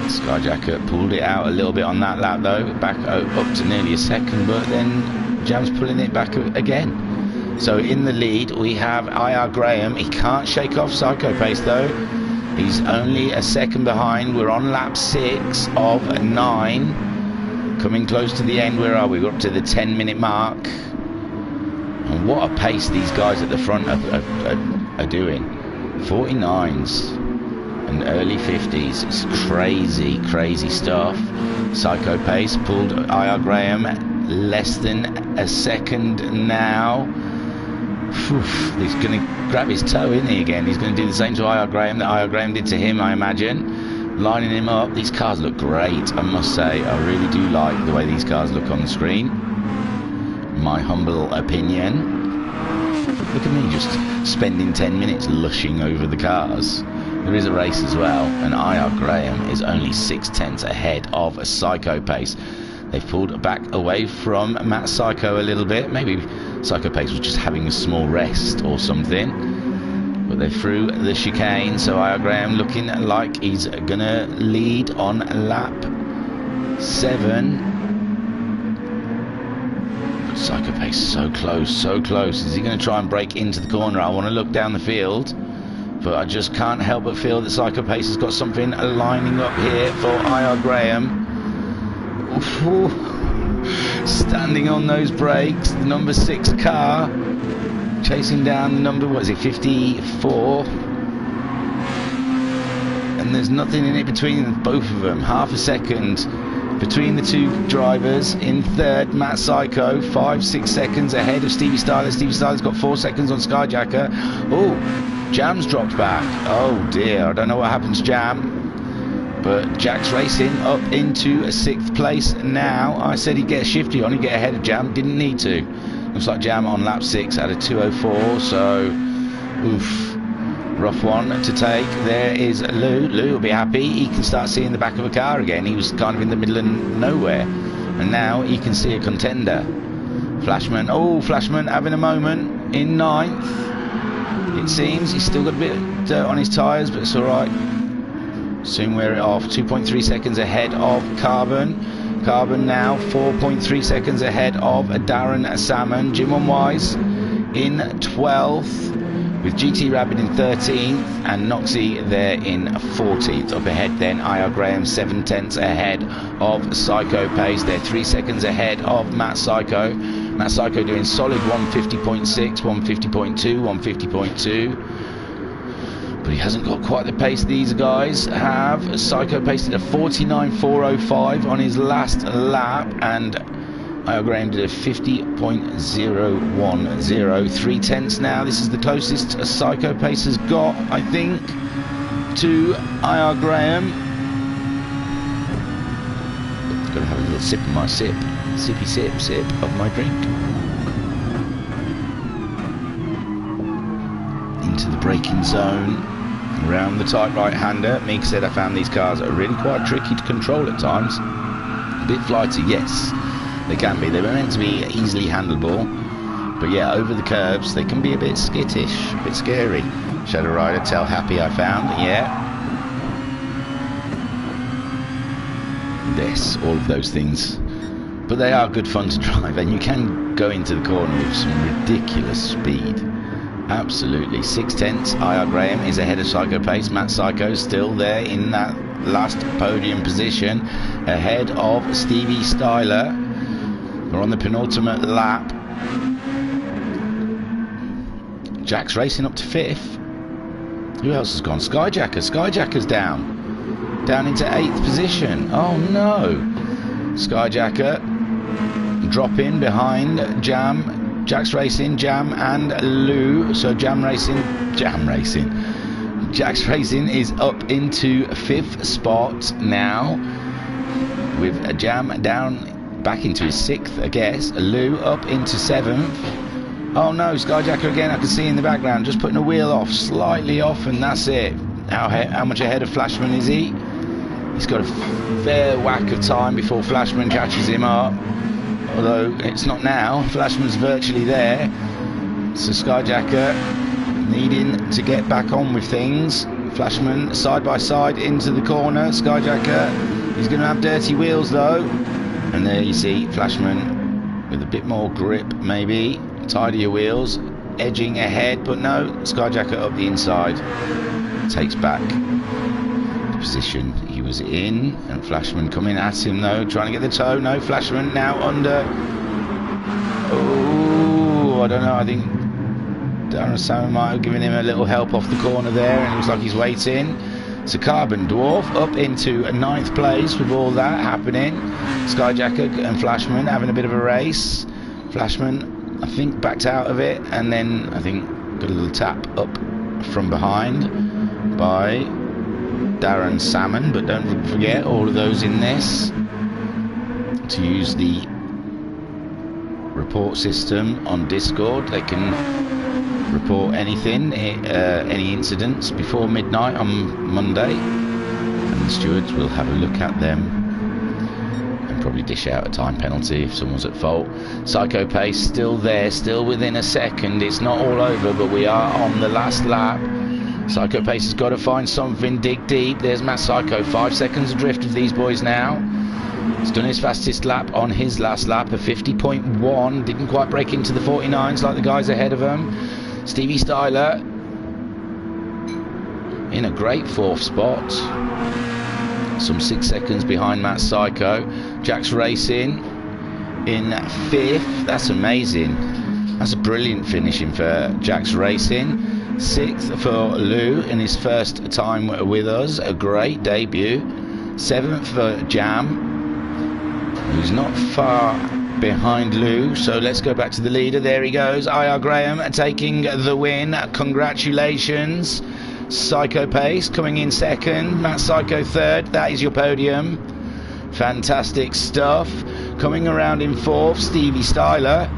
Skyjacker pulled it out a little bit on that lap though, back up to nearly a second, but then Jam's pulling it back again. So in the lead we have I.R. Graham. He can't shake off Psycho Pace though. He's only a second behind. We're on lap 6 of 9. Coming close to the end. Where are we? We're up to the 10-minute mark. And what a pace these guys at the front are doing. 49s and early 50s. It's crazy stuff. Psycho Pace pulled I.R. Graham less than a second now. He's going to grab his toe, isn't he, again? He's going to do the same to I.R. Graham that I.R. Graham did to him, I imagine. Lining him up. These cars look great, I must say. I really do like the way these cars look on the screen. My humble opinion. Look at me just spending 10 minutes lushing over the cars. There is a race as well, and I.R. Graham is only 6/10 ahead of a Psycho Pace. They've pulled back away from Matt Psycho a little bit. Maybe Psycho Pace was just having a small rest or something. But they're through the chicane, so I.R. Graham looking like he's going to lead on lap 7. But Psycho Pace so close. Is he going to try and break into the corner? I want to look down the field, but I just can't help but feel that Psycho Pace has got something lining up here for I.R. Graham. Ooh, standing on those brakes, the number 6 car chasing down the number, what is it, 54, and there's nothing in it between both of them. Half a second between the two drivers. In third, Matt Psycho, 5-6 seconds ahead of Stevie Styler. Stevie Styler's got 4 seconds on Skyjacker. Oh, Jam's dropped back. Oh dear, I don't know what happened to Jam. But Jack's Racing up into 6th place now. I said he'd get a shifty on, he'd get ahead of Jam. Didn't need to. Looks like Jam on lap 6 at a 2:04. So, oof. Rough one to take. There is Lou. Lou will be happy. He can start seeing the back of a car again. He was kind of in the middle of nowhere. And now he can see a contender. Flashman. Oh, Flashman having a moment in 9th. It seems he's still got a bit of dirt on his tyres, but it's alright. Soon wear it off. 2.3 seconds ahead of Carbon. Carbon now 4.3 seconds ahead of Darren Salmon. Jim Unwise in 12th. with GT Rabbit in 13th and Noxie there in 14th. Up ahead then, IR Graham 7/10 ahead of Psycho Pace. They're 3 seconds ahead of Matt Psycho. Matt Psycho doing solid 150.6, 150.2, 150.2. But he hasn't got quite the pace these guys have. Psycho paced at a 49.405 on his last lap, and IR Graham did a 50.010. 3/10 now. This is the closest a Psycho pace has got, I think, to IR Graham. Got to have a little sip of my sip. Sippy sip of my drink. Into the braking zone, around the tight right-hander. Meek said, I found these cars are really quite tricky to control at times. A bit flighty, yes, they can be. They were meant to be easily handleable, but yeah, over the curves they can be a bit skittish, a bit scary. Shadow Rider, tell Happy I found, yeah. Yes, all of those things. But they are good fun to drive, and you can go into the corner with some ridiculous speed. Absolutely. 6/10. IR Graham is ahead of Psycho Pace. Matt Psycho still there in that last podium position, ahead of Stevie Styler. We're on the penultimate lap. Jack's racing up to 5th. Who else has gone? Skyjacker. Skyjacker's down into 8th position. Oh no. Skyjacker dropping behind Jam. Jack's Racing, Jam and Lou. So Jack's Racing is up into 5th spot now, with a Jam down back into his 6th, I guess. Lou up into 7th. Oh no, Skyjacker again, I can see in the background, just putting a wheel off, slightly off, and that's it. How much ahead of Flashman is he? He's got a fair whack of time before Flashman catches him up. Although it's not now, Flashman's virtually there. So Skyjacker needing to get back on with things. Flashman side by side into the corner. Skyjacker, he's going to have dirty wheels though. And there you see Flashman with a bit more grip, maybe. Tidier wheels, edging ahead, but no, Skyjacker up the inside. Takes back the position he was in, and Flashman coming at him though, trying to get the toe. No, Flashman now under. Oh, I don't know, I think Darren Salmon might have given him a little help off the corner there, and it looks like he's waiting. So Carbon Dwarf up into 9th place with all that happening. Skyjacker and Flashman having a bit of a race. Flashman, I think, backed out of it, and then I think got a little tap up from behind by Darren Salmon. But don't forget, all of those in this, to use the report system on Discord, they can report anything, any incidents before midnight on Monday, and the stewards will have a look at them and probably dish out a time penalty if someone's at fault. Psycho Pace still there, still within a second. It's not all over, but we are on the last lap. Psycho Pace has got to find something, dig deep. There's Matt Psycho, 5 seconds adrift of these boys now. He's done his fastest lap on his last lap, a 50.1. Didn't quite break into the 49s like the guys ahead of him. Stevie Styler in a great 4th spot, some 6 seconds behind Matt Psycho. Jack's Racing in 5th. That's amazing. That's a brilliant finishing for Jack's Racing. 6th for Lou in his first time with us, a great debut. 7th for Jam, who's not far behind Lou. So let's go back to the leader. There he goes, IR Graham taking the win. Congratulations. Psycho Pace coming in 2nd, Matt Psycho 3rd. That is your podium. Fantastic stuff. Coming around in 4th, Stevie Styler.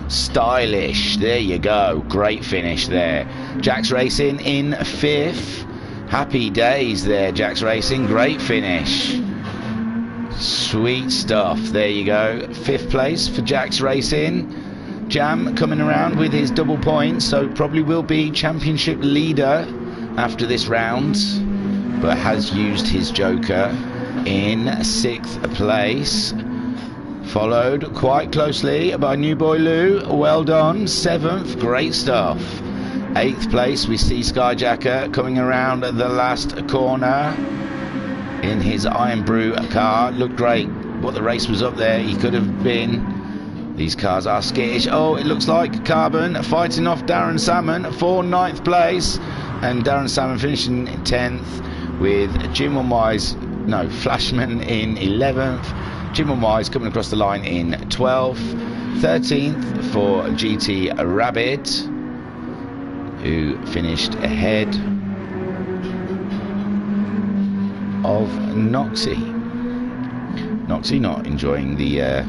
Stylish, there you go, great finish there. Jack's Racing in 5th. Happy days there, Jack's Racing, great finish. Sweet stuff, there you go. 5th place for Jack's Racing. Jam coming around with his double points, so probably will be championship leader after this round, but has used his joker in 6th place. Followed quite closely by New Boy Lou, well done, 7th, great stuff. 8th place, we see Skyjacker coming around the last corner in his Iron Brew car. Looked great. What the race was up there, he could have been. These cars are skittish. Oh, it looks like Carbon fighting off Darren Salmon for 9th place. And Darren Salmon finishing 10th with Flashman in 11th. Jim and Wise coming across the line in 12th. 13th for GT Rabbit, who finished ahead of Noxie. Noxie not enjoying the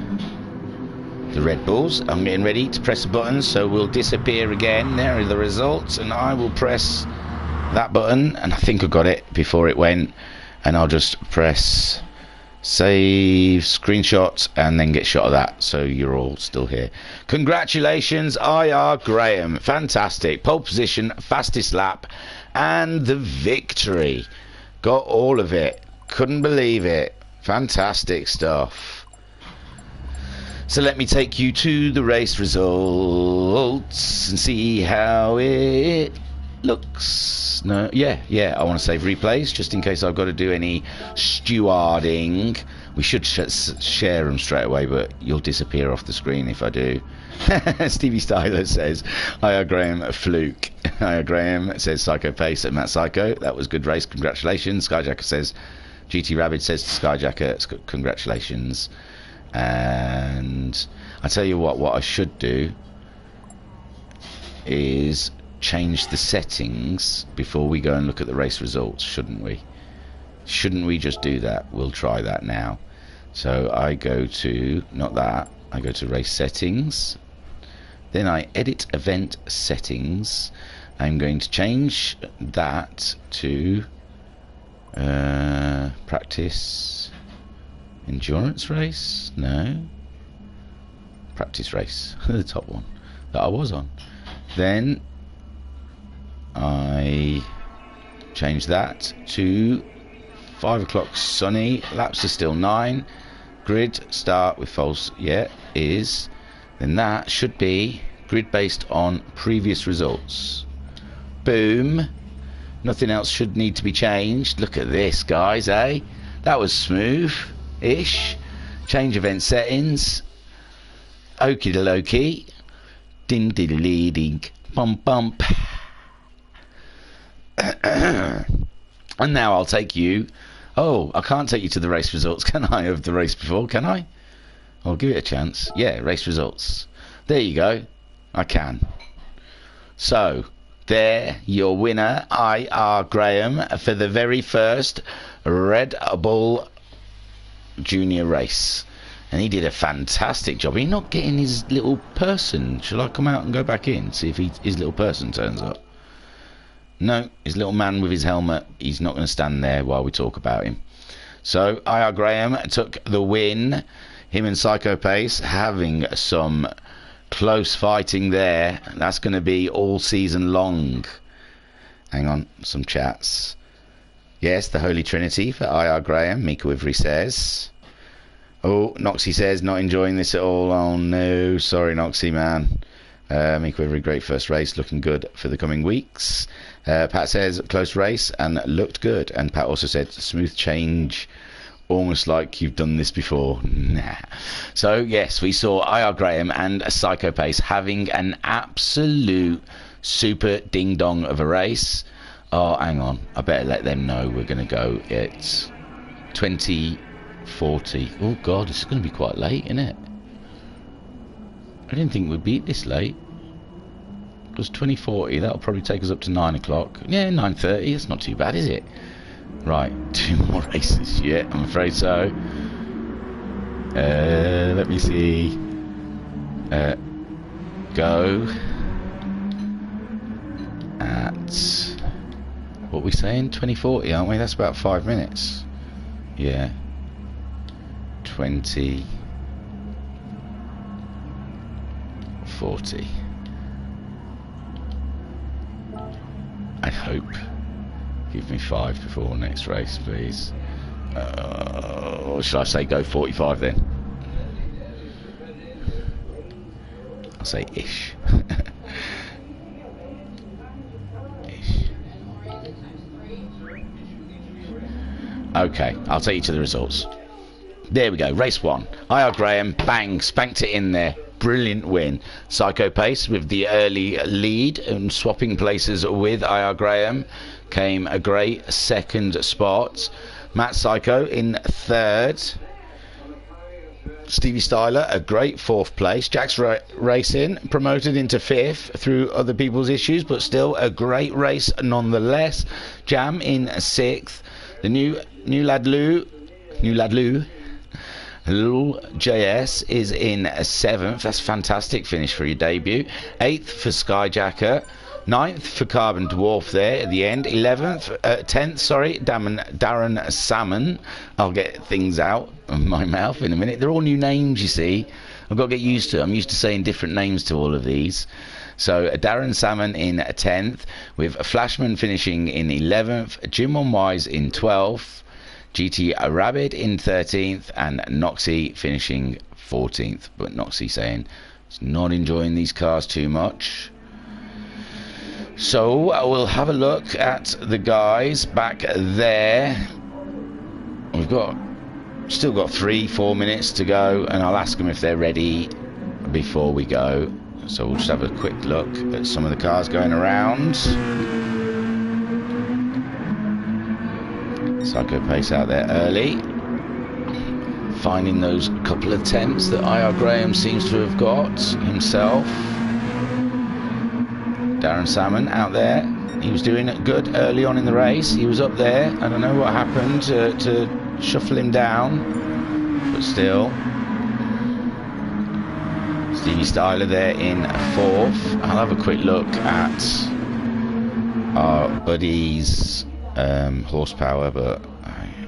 Red Bulls. I'm getting ready to press a button, so we'll disappear again. There are the results, and I will press that button, and I think I got it before it went, and I'll just press save screenshot and then get shot of that, so you're all still here. Congratulations, IR Graham. Fantastic. Pole position, fastest lap, and the victory. Got all of it. Couldn't believe it. Fantastic stuff. So let me take you to the race results and see how it looks. No, yeah, I want to save replays just in case I've got to do any stewarding. We should share them straight away, but you'll disappear off the screen if I do. Stevie Styler says, hiya Graham, a fluke. Hiya Graham says, Psycho Pace at Matt Psycho. That was good race, congratulations. Skyjacker says, GT Rabbit says to Skyjacker, congratulations. And I tell you what I should do is change the settings before we go and look at the race results, shouldn't we? Shouldn't we just do that? We'll try that now. So I go to, not that, I go to race settings, then I edit event settings. I'm going to change that to practice endurance race, no, practice race, the top one that I was on. Then I change that to 5 o'clock sunny, laps are still 9, grid start with false, is, then that should be grid based on previous results. Boom. Nothing else should need to be changed. Look at this, guys, eh? That was smooth-ish. Change event settings. Okie dokie. Ding diddly ding. Bump bump. And now I'll take you. Oh, I can't take you to the race results, can I, of the race before, can I? I'll give it a chance. Yeah, race results. There you go. I can. So, there, your winner, IR Graham, for the very first Red Bull Junior race. And he did a fantastic job. He's not getting his little person. Shall I come out and go back in, see if his little person turns up? No, his little man with his helmet, he's not going to stand there while we talk about him. So, IR Graham took the win. Him and Psycho Pace having some close fighting there. That's going to be all season long. Hang on, some chats. Yes, the Holy Trinity for IR Graham, Mika Wivery says. Oh, Noxie says, not enjoying this at all. Oh no, sorry Noxie, man. Mika Wivery, great first race, looking good for the coming weeks. Pat says, close race and looked good. And Pat also said, smooth change, almost like you've done this before. Nah. So, yes, we saw IR Graham and Psycho Pace having an absolute super ding-dong of a race. Oh, hang on. I better let them know we're going to go at 20:40. Oh, God, this is going to be quite late, isn't it? I didn't think we'd be this late. Because 20:40, that'll probably take us up to 9 o'clock. Yeah, 9:30, it's not too bad, is it? Right, 2 more races. Yeah, I'm afraid so. Let me see. Go at, what are we saying? 20:40, aren't we? That's about 5 minutes. Yeah. 20:40. I hope. Give me 5 before next race, please. Or should I say go 45 then? I'll say ish. Okay, I'll take you to the results. There we go, race 1. IR Graham, bang, spanked it in there. Brilliant win. Psycho Pace with the early lead and swapping places with IR Graham came a great second spot. Matt Psycho in third. Stevie Styler, a great 4th place. Jack's Racing promoted into 5th through other people's issues, but still a great race nonetheless. Jam in 6th. The new lad Lou Lul JS is in 7th. That's a fantastic finish for your debut. 8th for Skyjacker. 9th for Carbon Dwarf there at the end. 10th, sorry, Darren Salmon. I'll get things out of my mouth in a minute. They're all new names, you see. I've got to get used to it. I'm used to saying different names to all of these. So Darren Salmon in 10th, with Flashman finishing in 11th, Jim on Wise in 12th, GT Rabbit in 13th, and Noxie finishing 14th. But Noxie saying he's not enjoying these cars too much. So we'll have a look at the guys back there. We've still got 3-4 minutes to go, and I'll ask them if they're ready before we go. So we'll just have a quick look at some of the cars going around. Psycho Pace out there early, finding those couple of attempts that IR Graham seems to have got himself. Darren Salmon out there, he was doing good early on in the race. He was up there. I don't know what happened to shuffle him down, but still. Stevie Styler there in 4th. I'll have a quick look at our buddies' horsepower, but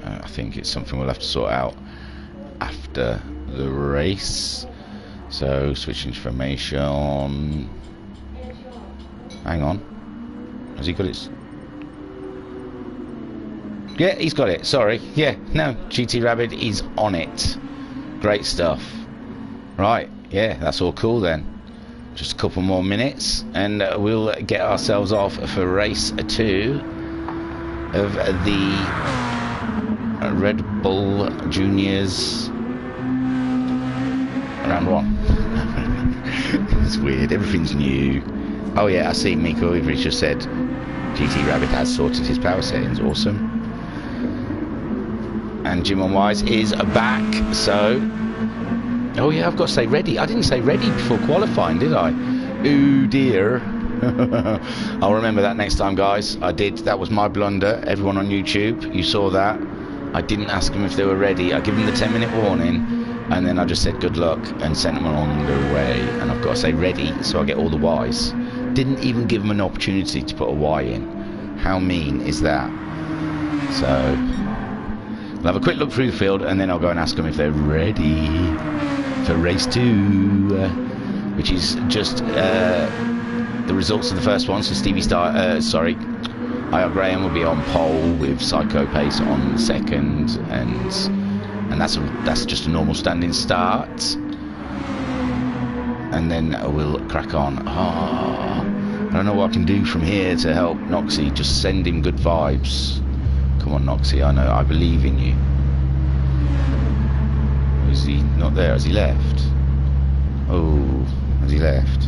I think it's something we'll have to sort out after the race. So switching to formation. Hang on, has he got it? Yeah, he's got it. Sorry. Yeah, no, GT Rabbit is on it. Great stuff. Right, yeah, that's all cool then. Just a couple more minutes and we'll get ourselves off for race 2 of the Red Bull Juniors round 1. It's weird, everything's new. Oh yeah, I see Miko Ivry just said GT Rabbit has sorted his power settings. Awesome. And Jim on Wise is back, so... Oh yeah, I've got to say ready. I didn't say ready before qualifying, did I? Oh dear. I'll remember that next time, guys. I did. That was my blunder. Everyone on YouTube, you saw that. I didn't ask them if they were ready. I gave them the 10-minute warning, and then I just said good luck and sent them along their way. And I've got to say ready, so I get all the Ys. Didn't even give them an opportunity to put a Y in. How mean is that? So I'll have a quick look through the field, and then I'll go and ask them if they're ready for race 2, which is just the results of the first one. So Stevie IR Graham will be on pole with Psycho Pace on second, and that's just a normal standing start. And then we'll crack on. I don't know what I can do from here to help Noxie. Just send him good vibes. Come on, Noxie, I believe in you. Is he not there? Has he left? Oh, has he left?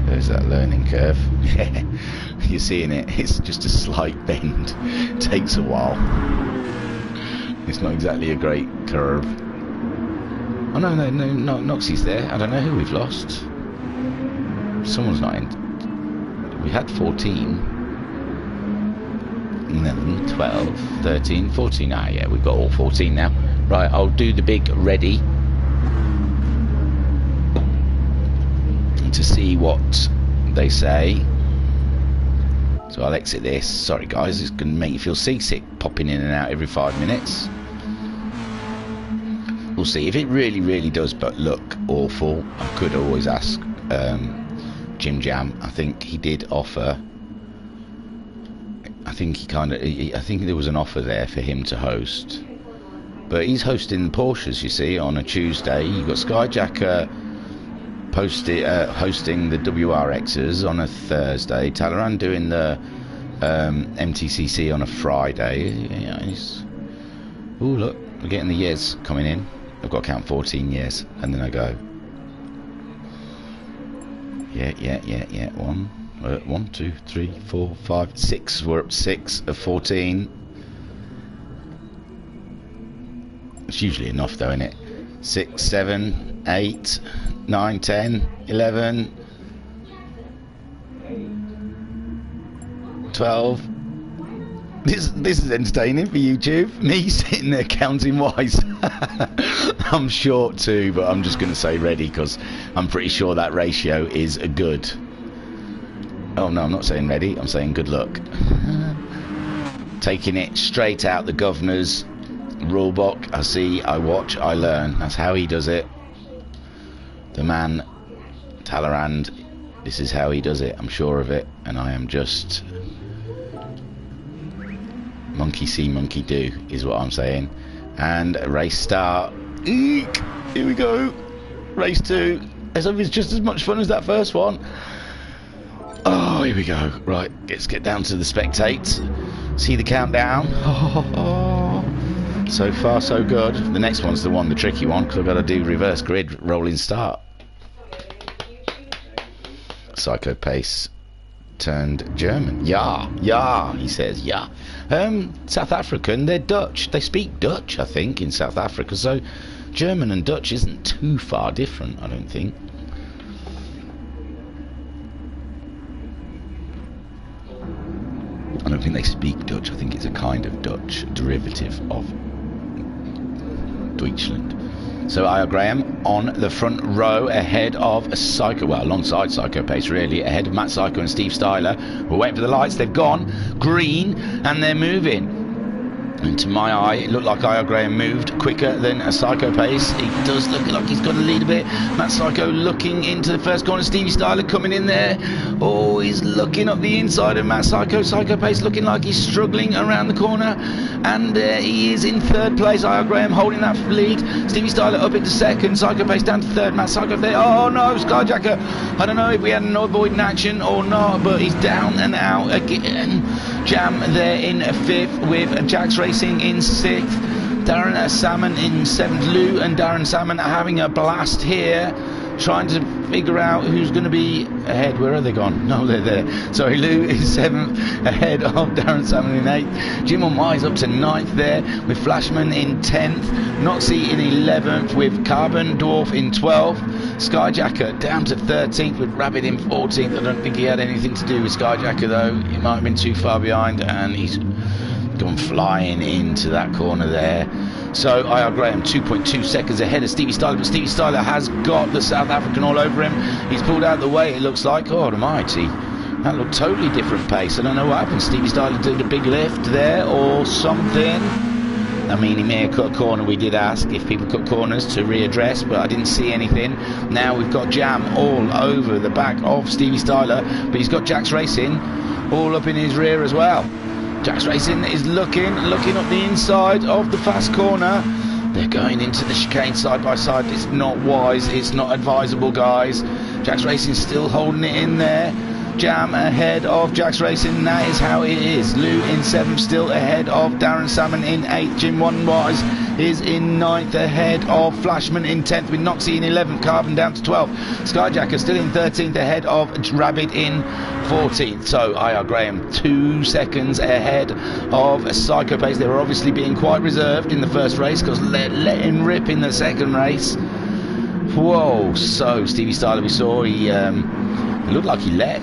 There's that learning curve. Yeah, you're seeing it. It's just a slight bend. It takes a while. It's not exactly a great curve. Oh no, Noxie's there. I don't know who we've lost. Someone's not in. We had 14, 11, 12, 13, 14. Ah, yeah, we've got all 14 now. Right, I'll do the big ready to see what they say. So I'll exit this. Sorry guys, it's going to make you feel seasick, popping in and out every 5 minutes. We'll see. If it really does but look awful, I could always ask Jim Jam. I think he did offer. I think I think there was an offer there for him to host, but he's hosting the Porsches, you see, on a Tuesday. You've got Skyjacker hosting the WRXs on a Thursday. Talleyrand doing the MTCC on a Friday. Yeah, oh look, we're getting the years coming in. I've got to count 14 years, and then I go. Yeah. 1, 2, 3, 4, 5, 6. We're up to 6 of 14. It's usually enough though, isn't it? 6, 7, 8, 9, 10, 11, 12. This is entertaining for YouTube. Me sitting there counting wise. I'm short too, but I'm just going to say ready because I'm pretty sure that ratio is good. Oh no, I'm not saying ready. I'm saying good luck. Taking it straight out the governor's rulebook. I see, I watch, I learn. That's how he does it. The man, Talleyrand, this is how he does it. I'm sure of it, and I am just monkey see, monkey do, is what I'm saying. And race start. Eek! Here we go. Race 2. As if it's just as much fun as that first one. Oh, here we go. Right, let's get down to the spectate. See the countdown. So far, so good. The next one's the tricky one, because I've got to do reverse grid rolling start. Psycho Pace turned German. Yeah, he says, yeah. South African, they're Dutch. They speak Dutch, I think, in South Africa. So German and Dutch isn't too far different, I don't think. I don't think they speak Dutch. I think it's a kind of Dutch derivative of Deutschland. So Aya Graham on the front row ahead of Psycho, well, alongside Psycho Pace really, ahead of Matt Psycho and Steve Styler. We're waiting for the lights. They've gone green and they're moving. And to my eye, it looked like Aya Graham moved quicker than a Psycho Pace. He does look like he's got to lead a bit. Matt Psycho looking into the first corner. Stevie Styler coming in there. Oh, he's looking up the inside of Matt Psycho. Psycho Pace looking like he's struggling around the corner. And he is in third place. Aya Graham holding that lead. Stevie Styler up into second. Psycho Pace down to third. Matt Psycho there. Oh no, Skyjacker. I don't know if we had an avoiding action or not, but he's down and out again. Jam there in fifth with Jax Racing in sixth. Darren Salmon in seventh. Lou and Darren Salmon are having a blast here, trying to figure out who's going to be ahead. Where are they gone? No, they're there. Sorry, Lou is seventh, ahead of Darren Salmon in eighth. Jim on Wise up to ninth there, with Flashman in 10th. Noxie in 11th, with Carbon Dwarf in 12th. Skyjacker down to 13th, with Rabbit in 14th. I don't think he had anything to do with Skyjacker though. He might have been too far behind, and he's gone flying into that corner there. So Aya Graham 2.2 seconds ahead of Stevie Styler, but Stevie Styler has got the South African all over him. He's pulled out the way, it looks like. God almighty, that looked totally different pace. I don't know what happened. Stevie Styler did a big lift there or something. I mean, he may have cut a corner. We did ask if people cut corners to readdress, but I didn't see anything. Now we've got Jam all over the back of Stevie Styler, but he's got Jax Racing all up in his rear as well. Jax Racing is looking up the inside of the fast corner. They're going into the chicane side by side. It's not wise, it's not advisable, guys. Jax Racing still holding it in there. Jam ahead of Jax Racing, that is how it is. Lou in 7th, still ahead of Darren Salmon in 8th. Jim Wise is in 9th, ahead of Flashman in 10th, with Noxie in 11th, Carbon down to 12th. Skyjacker still in 13th, ahead of Rabbit in 14th. So Aya Graham 2 seconds ahead of Psycho Pace. They were obviously being quite reserved in the first race, because let him rip in the second race. Whoa, so Stevie Styler, we saw, he looked like he let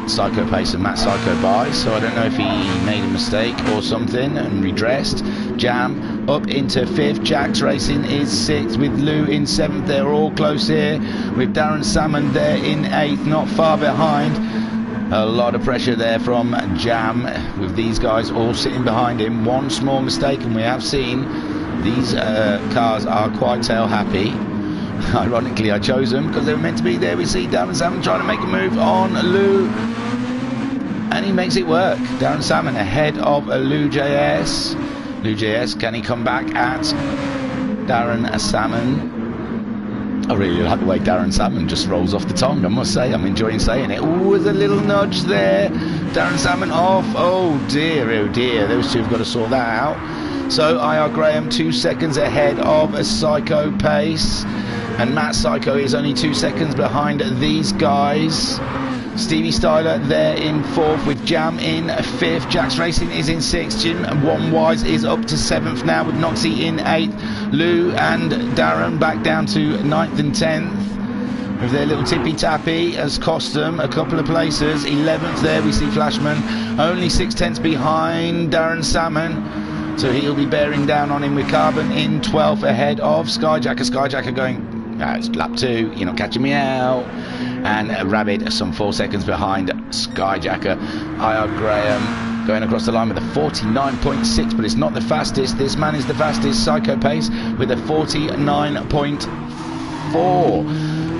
Psycho Pace and Matt Psycho by, so I don't know if he made a mistake or something and redressed. Jam up into 5th, Jax Racing is 6th, with Lou in 7th. They're all close here, with Darren Salmon there in 8th, not far behind. A lot of pressure there from Jam, with these guys all sitting behind him. One small mistake and we have seen these cars are quite tail happy. Ironically, I chose them because they were meant to be there. We see Darren Salmon trying to make a move on Lou, and he makes it work. Darren Salmon ahead of Lou JS. Lou JS, can he come back at Darren Salmon? I really like the way Darren Salmon just rolls off the tongue, I must say. I'm enjoying saying it. Oh, there's a little nudge there. Darren Salmon off. Oh dear, oh dear. Those two have got to sort that out. So IR Graham 2 seconds ahead of a Psycho Pace. And Matt Psycho is only 2 seconds behind these guys. Stevie Styler there in 4th with Jam in 5th. Jax Racing is in 6th. Jim One Wise is up to 7th now with Noxie in 8th. Lou and Darren back down to 9th and 10th with their little tippy-tappy has cost them a couple of places. 11th there we see Flashman, only 6/10 behind Darren Salmon, so he'll be bearing down on him with Carbon in 12th ahead of Skyjacker. Skyjacker going, it's lap 2, you're not catching me out. And Rabbit some 4 seconds behind Skyjacker. IR Graham going across the line with a 49.6, but it's not the fastest. This man is the fastest. Psycho Pace with a 49.4.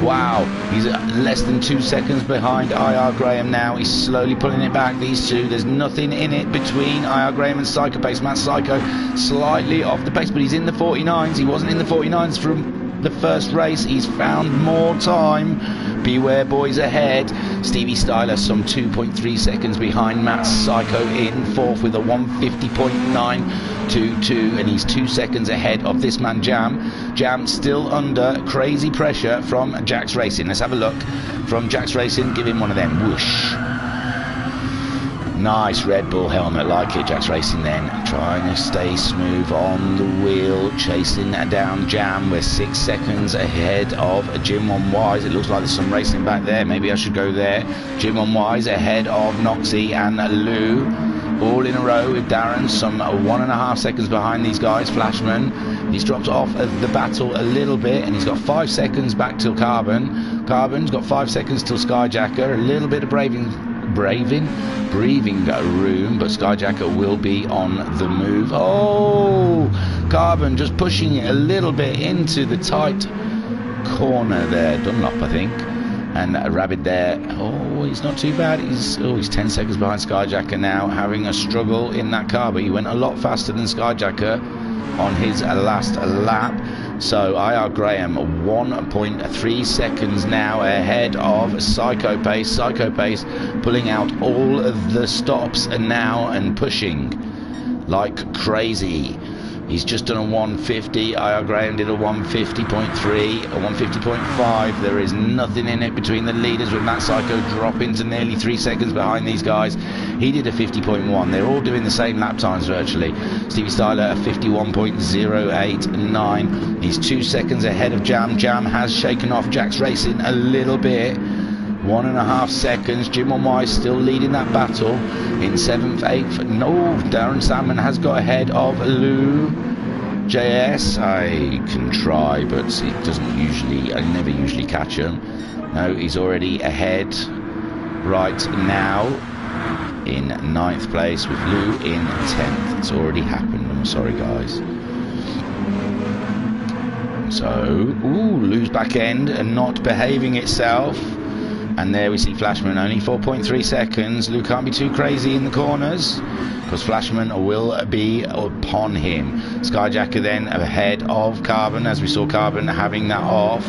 Wow, he's less than 2 seconds behind IR Graham now. He's slowly pulling it back, these two. There's nothing in it between IR Graham and Psycho Pace. Matt Psycho slightly off the pace, but he's in the 49s. He wasn't in the 49s from the first race. He's found more time. Beware boys ahead. Stevie Styler some 2.3 seconds behind Matt Psycho in 4th with a 150.922, and he's 2 seconds ahead of this man Jam. Jam still under crazy pressure from Jax Racing. Let's have a look from Jax Racing. Give him one of them. Whoosh. Nice Red Bull helmet, like it. Jax Racing then trying to stay smooth on the wheel, chasing down Jam. We're 6 seconds ahead of Jim One Wise. It looks like there's some racing back there. Maybe I should go there. Jim One Wise ahead of Noxie and Lou, all in a row with Darren some 1.5 seconds behind these guys. Flashman, he's dropped off of the battle a little bit, and he's got 5 seconds back till Carbon. Carbon's got 5 seconds till Skyjacker. A little bit of breathing room, but Skyjacker will be on the move. Oh, Carbon just pushing it a little bit into the tight corner there. Dunlop, I think. And Rabbit there. Oh, he's not too bad. He's 10 seconds behind Skyjacker now, having a struggle in that car, but he went a lot faster than Skyjacker on his last lap. So IR Graham 1.3 seconds now ahead of Psycho Pace. Psycho Pace pulling out all of the stops now and pushing like crazy. He's just done a 150. IR Graham did a 150.3, a 150.5. There is nothing in it between the leaders, with Matt Psycho dropping to nearly 3 seconds behind these guys. He did a 50.1. They're all doing the same lap times virtually. Stevie Styler a 51.089. He's 2 seconds ahead of Jam. Jam has shaken off Jax Racing a little bit. 1.5 seconds. Jim One Wise still leading that battle in 7th, 8th. No, Darren Salmon has got ahead of Lou JS. I can try, but it doesn't usually, I never usually catch him. No, he's already ahead right now in 9th place with Lou in 10th. It's already happened. I'm sorry, guys. So, Lou's back end and not behaving itself. And there we see Flashman, only 4.3 seconds. Lou can't be too crazy in the corners, because Flashman will be upon him. Skyjacker then ahead of Carbon, as we saw Carbon having that off.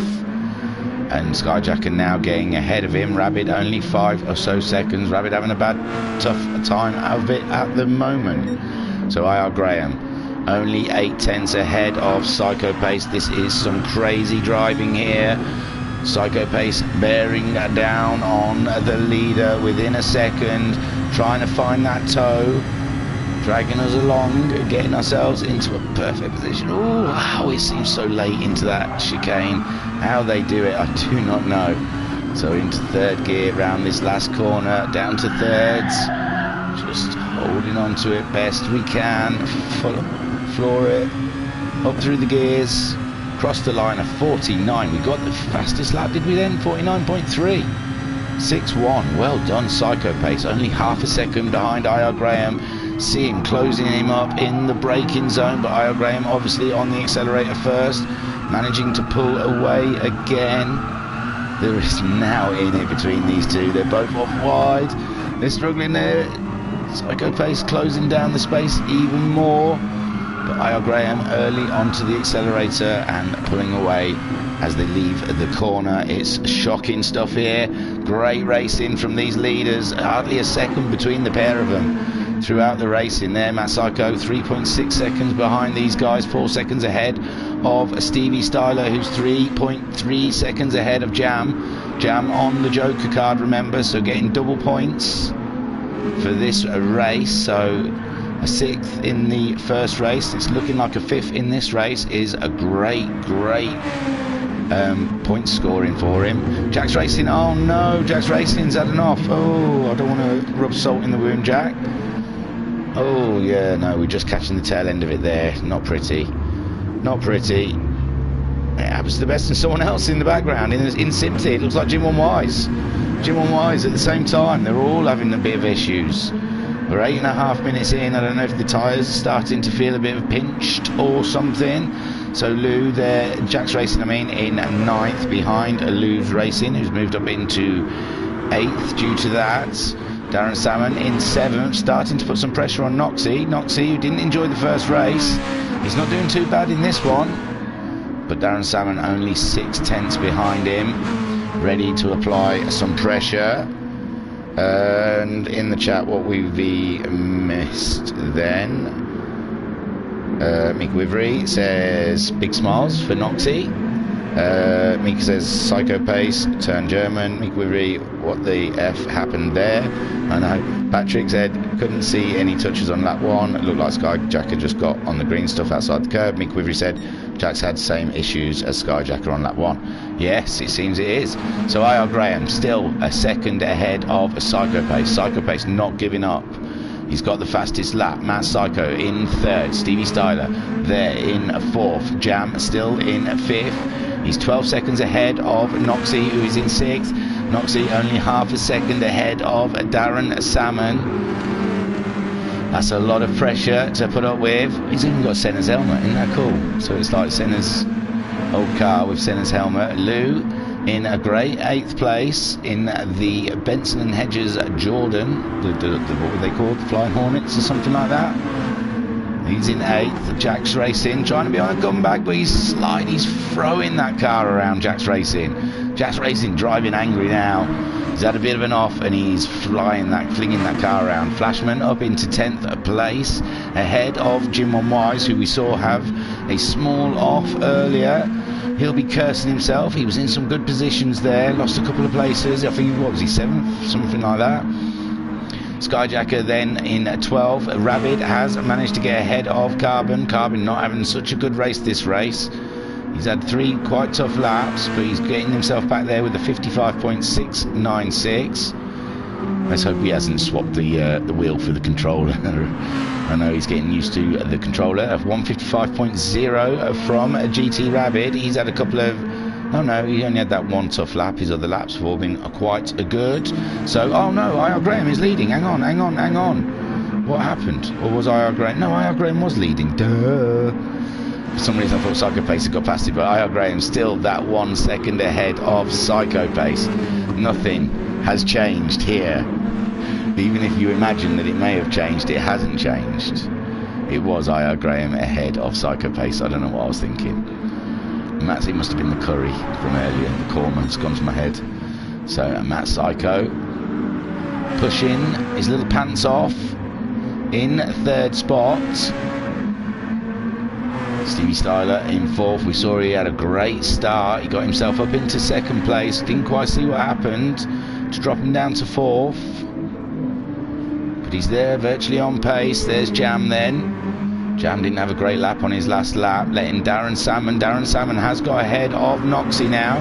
And Skyjacker now getting ahead of him. Rabbit only 5 or so seconds. Rabbit having a tough time of it at the moment. So IR Graham only 8/10 ahead of Psycho Pace. This is some crazy driving here. Psycho Pace bearing down on the leader within a second, trying to find that toe, dragging us along, getting ourselves into a perfect position. Oh, wow, it seems so late into that chicane. How they do it, I do not know. So into 3rd gear around this last corner, down to 3rds, just holding on to it best we can, floor it, up through the gears. Crossed the line of 49. We got the fastest lap, did we then? 49.3. 6-1. Well done, Psycho Pace. Only half a second behind IR Graham. See him closing him up in the braking zone, but IR Graham obviously on the accelerator first, managing to pull away again. There is now in it between these two. They're both off wide. They're struggling there. Psycho Pace closing down the space even more. But IR Graham early onto the accelerator and pulling away as they leave the corner. It's shocking stuff here. Great racing from these leaders. Hardly a second between the pair of them throughout the racing there. Matt Psycho 3.6 seconds behind these guys, 4 seconds ahead of Stevie Styler, who's 3.3 seconds ahead of Jam. Jam on the Joker card, remember, so getting double points for this race. So a 6th in the first race, it's looking like a 5th in this race is a great point scoring for him. Jack's Racing, oh no, Jack's Racing's had an off. Oh, I don't want to rub salt in the wound, Jack. Oh yeah, no, we're just catching the tail end of it there. Not pretty, not pretty. It happens to the best and someone else in the background in sympathy. It looks like Jim One Wise at the same time. They're all having a bit of issues. We're 8.5 minutes in. I don't know if the tyres are starting to feel a bit of pinched or something. So Lou there, Jack's Racing, I mean, in 9th behind Lou's Racing, who's moved up into 8th due to that. Darren Salmon in 7th, starting to put some pressure on Noxie. Noxie, who didn't enjoy the first race, he's not doing too bad in this one. But Darren Salmon only 6/10 behind him, ready to apply some pressure. And in the chat, what we've missed then. Mick Wivery says big smiles for Noxie. Mick says psycho pace, turn German. Mick Wivery, what the F happened there? I know. Patrick said couldn't see any touches on lap 1. It looked like Skyjacker just got on the green stuff outside the curb. Mick Wivery said Jack's had the same issues as Skyjacker on lap 1. Yes, it seems it is. So IR Graham still a second ahead of Psycho Pace. Psycho Pace not giving up. He's got the fastest lap. Matt Psycho in 3rd. Stevie Styler there in 4th. Jam still in 5th. He's 12 seconds ahead of Noxie, who is in 6th. Noxie only half a second ahead of Darren Salmon. That's a lot of pressure to put up with. He's even got Senna's helmet, isn't that cool? So it's like Senna's old car with Senna's helmet. Lou in a great 8th place in the Benson and Hedges Jordan. What were they called? Flying Hornets or something like that. He's in 8th. Jack's Racing trying to be on a comeback, but he's throwing that car around. Jack's Racing. Jack's Racing driving angry now. He's had a bit of an off and he's flinging that car around. Flashman up into 10th place ahead of Jim One Wise, who we saw have a small off earlier. He'll be cursing himself. He was in some good positions there, lost a couple of places. I think, what was he, 7th? Something like that. Skyjacker then in 12th. Rabbit has managed to get ahead of Carbon. Carbon not having such a good race this race. He's had 3 quite tough laps, but he's getting himself back there with a 55.696. Let's hope he hasn't swapped the wheel for the controller. I know he's getting used to the controller. 155.0 from GT Rabbit. He's had a couple of... Oh no, he only had that 1 tough lap. His other laps have all been quite good. So, oh no, IR Graham is leading. Hang on. What happened? Or was IR Graham? No, IR Graham was leading. Duh. For some reason I thought Psycho Pace had got past it, but IR Graham still that 1 second ahead of Psycho Pace. Nothing has changed here. Even if you imagine that it may have changed, it hasn't changed. It was IR Graham ahead of Psycho Pace. I don't know what I was thinking. It must have been the curry from earlier. The cornman's gone to my head. So Matt Psycho pushing his little pants off in 3rd spot. Stevie Styler in 4th. We saw he had a great start. He got himself up into 2nd place. Didn't quite see what happened to drop him down to 4th. But he's there, virtually on pace. There's Jam then. Jam didn't have a great lap on his last lap, letting Darren Salmon. Darren Salmon has got ahead of Noxie now.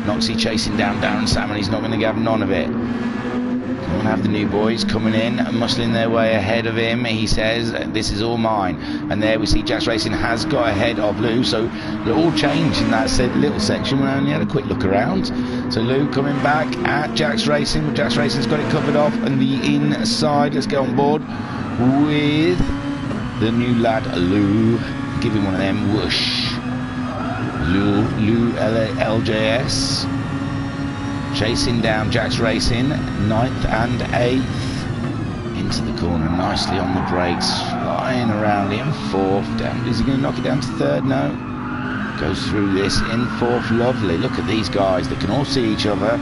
Noxie chasing down Darren Salmon. He's not going to have none of it. We're going to have the new boys coming in and muscling their way ahead of him. He says, this is all mine. And there we see Jack's Racing has got ahead of Lou. So they're all changed in that little section. We only had a quick look around. So Lou coming back at Jack's Racing. But Jack's Racing's got it covered off. And the inside, let's get on board with the new lad Lou. Give him one of them. Whoosh. Lou LJS. Chasing down Jack's Racing, 9th and 8th. Into the corner, nicely on the brakes, flying around in 4th. Down. Is he going to knock it down to 3rd? No. Goes through this in 4th. Lovely. Look at these guys. They can all see each other.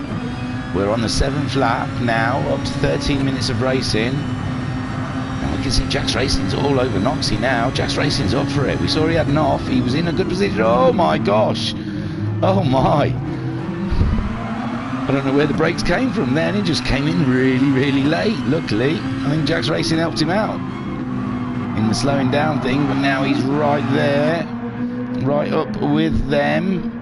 We're on the 7th lap now, up to 13 minutes of racing. And we can see Jax Racing's all over Noxie now. Jax Racing's up for it. We saw he had an off. He was in a good position. Oh my gosh. Oh my. I don't know where the brakes came from then. He just came in really, really late. Luckily, I think Jax Racing helped him out in the slowing down thing, but now he's right there, right up with them.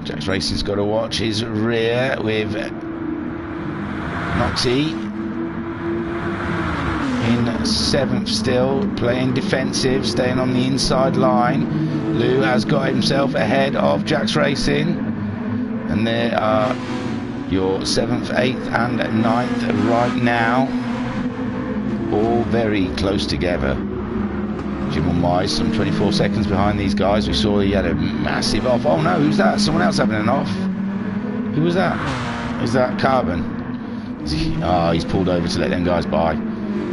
Jax Racing's got to watch his rear with Noxie in 7th still, playing defensive, staying on the inside line. Lou has got himself ahead of Jax Racing, and there are your 7th, 8th and 9th right now, all very close together. Jim on Wise, some 24 seconds behind these guys. We saw he had a massive off. Oh no, who's that? Someone else having an off. Who was that? Is that Carbon? Oh, he's pulled over to let them guys by.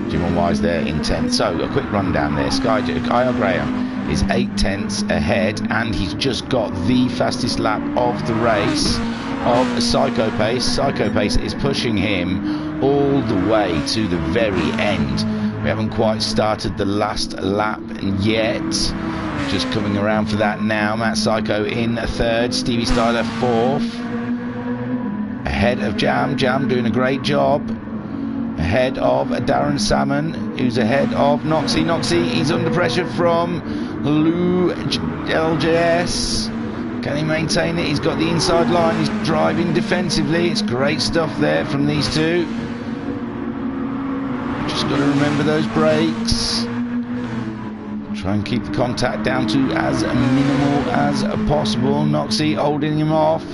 Jim on Wise there in 10th. So a quick rundown there. Kyle Graham is 8/10 ahead, and he's just got the fastest lap of the race of Psycho Pace. Psycho Pace is pushing him all the way to the very end. We haven't quite started the last lap yet. Just coming around for that now. Matt Psycho in 3rd. Stevie Styler 4th. Ahead of Jam. Jam doing a great job. Ahead of Darren Salmon, who's ahead of Noxie. Noxie, he's under pressure from Lou LJS. Can he maintain it? He's got the inside line. He's driving defensively. It's great stuff there from these two. Just got to remember those brakes. Try and keep the contact down to as minimal as possible. Noxie holding him off.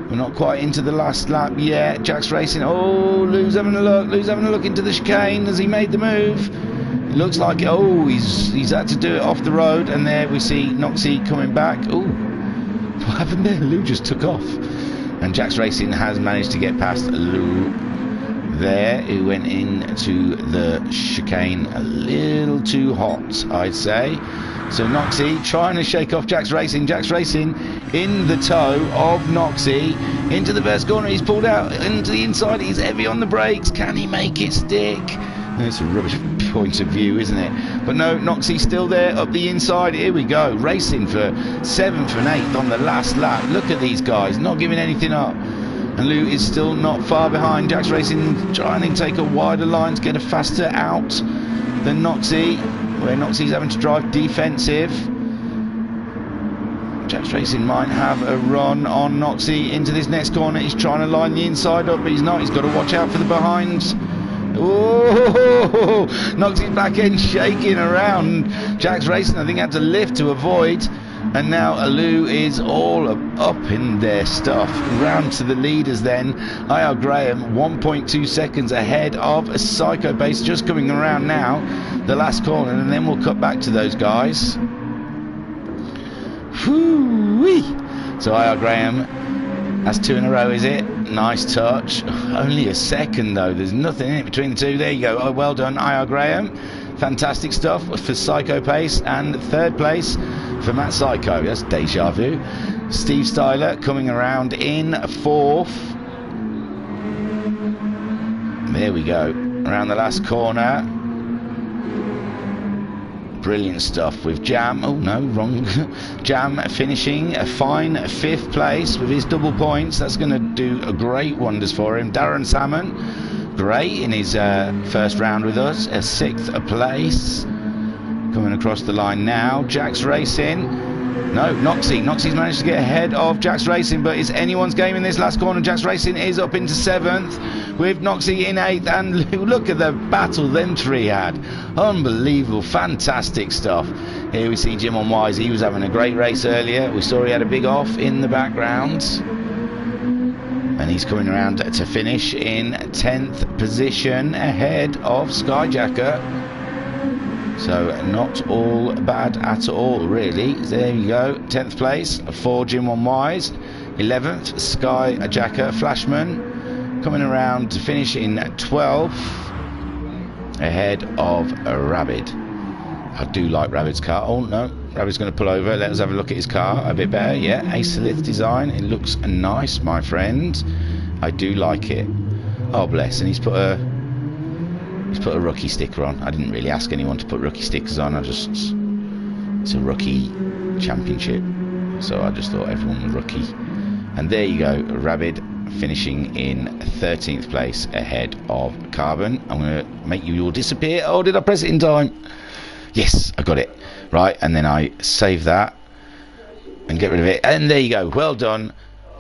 We're not quite into the last lap yet. Jax Racing. Oh, Lou's having a look. Lou's having a look into the chicane as he made the move. It looks like, oh, he's had to do it off the road. And there we see Noxie coming back. Oh, what happened there? Lou just took off. And Jax Racing has managed to get past Lou there, who went into the chicane a little too hot, I'd say. So Noxie trying to shake off Jax Racing. Jax Racing in the toe of Noxie into the first corner. He's pulled out into the inside. He's heavy on the brakes. Can he make it stick? It's a rubbish point of view, isn't it? But no, Noxie's still there up the inside. Here we go, racing for 7th and 8th on the last lap. Look at these guys, not giving anything up. And Lou is still not far behind. Jax Racing trying to take a wider line to get a faster out than Noxie, where Noxie's having to drive defensive. Jax Racing might have a run on Noxie into this next corner. He's trying to line the inside up, but he's not. He's got to watch out for the behinds. Oh, Noxie's back end shaking around. Jax Racing, I think, had to lift to avoid. And now Lou is all up in their stuff. Round to the leaders then. IR Graham 1.2 seconds ahead of a Psycho Base, just coming around now. The last corner, and then we'll cut back to those guys. Whoo-wee. So IR Graham, that's 2 in a row, is it? Nice touch. Only a second though. There's nothing in it between the two. There you go. Oh, well done, IR Graham. Fantastic stuff for Psycho Pace, and 3rd place for Matt Psycho. That's deja vu. Steve Styler coming around in 4th. There we go. Around the last corner. Brilliant stuff with Jam. Oh no, wrong. Jam finishing a fine 5th place with his double points. That's going to do a great wonders for him. Darren Salmon, great in his first round with us, a 6th place. Coming across the line now. Jax Racing. No, Noxie's managed to get ahead of Jax Racing, but it's anyone's game in this last corner. Jax Racing is up into 7th with Noxie in 8th, and look at the battle them three had. Unbelievable, fantastic stuff. Here we see Jim on Wise. He was having a great race earlier. We saw he had a big off in the background. And he's coming around to finish in 10th position ahead of Skyjacker. So not all bad at all, really. There you go, 10th place for Jim on Wise. 11th, Skyjacker Flashman. Coming around to finish in 12th ahead of Rabbit. I do like Rabbit's car. Oh no, Rabbit's going to pull over. Let us have a look at his car a bit better. Yeah, Acelith design. It looks nice, my friend. I do like it. Oh, bless. And he's put a rookie sticker on. I didn't really ask anyone to put rookie stickers on. It's a rookie championship, so I just thought everyone was rookie. And there you go, Rabbit finishing in 13th place ahead of Carbon. I'm going to make you all disappear. Oh, did I press it in time? Yes, I got it. Right, and then I save that and get rid of it. And there you go. Well done,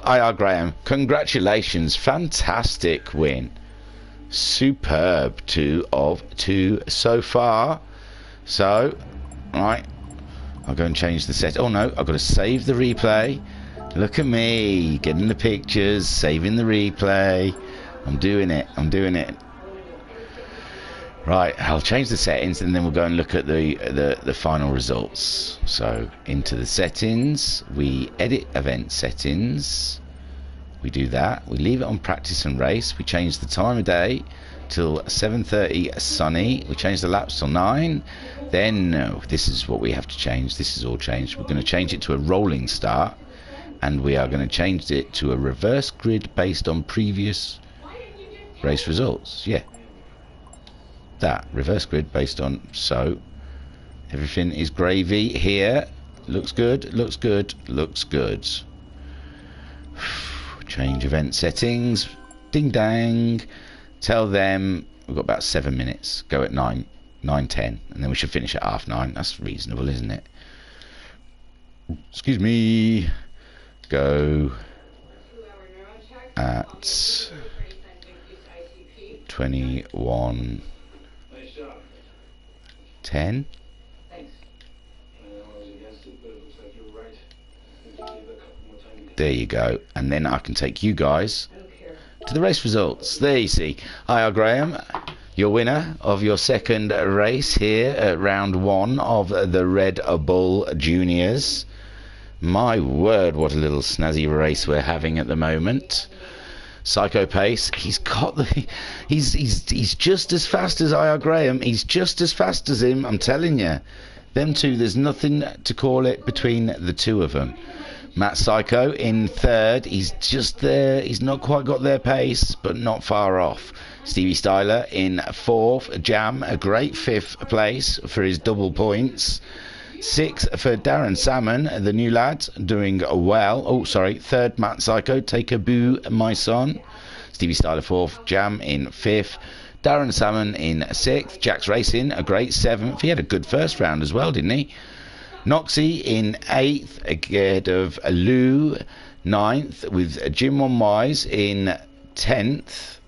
IR Graham. Congratulations. Fantastic win. Superb. 2 of 2 so far. So, right, I'll go and change the set. Oh, no, I've got to save the replay. Look at me, getting the pictures, saving the replay. I'm doing it. Right, I'll change the settings and then we'll go and look at the final results. So, into the settings, we edit event settings. We do that. We leave it on practice and race. We change the time of day till 7:30 sunny. We change the laps till 9. Then, no, this is what we have to change. This is all changed. We're going to change it to a rolling start. And we are going to change it to a reverse grid based on previous race results. Yeah. That. Reverse grid based on... So, everything is gravy here. Looks good, looks good, looks good. Change event settings. Ding dang. Tell them we've got about 7 minutes. Go at 9:10. And then we should finish at 9:30. That's reasonable, isn't it? Excuse me. Go at 21:10. There you go. And then I can take you guys to the race results. There you see. IR Graham, your winner of your second race here at round 1 of the Red Bull Juniors. My word, what a little snazzy race we're having at the moment. Psycho Pace, he's just as fast as IR Graham. He's just as fast as him, I'm telling you. Them two, there's nothing to call it between the two of them. Matt Psycho in 3rd, he's just there. He's not quite got their pace, but not far off. Stevie Styler in 4th. Jam, a great 5th place for his double points. 6th for Darren Salmon, the new lad, doing well. Oh, sorry, 3rd, Matt Psycho, take a boo, my son. Stevie Styler 4th, Jam in 5th. Darren Salmon in 6th. Jack's Racing, a great 7th. He had a good first round as well, didn't he? Noxie in 8th, ahead of Lou, 9th, with Jim One Wise in 10th.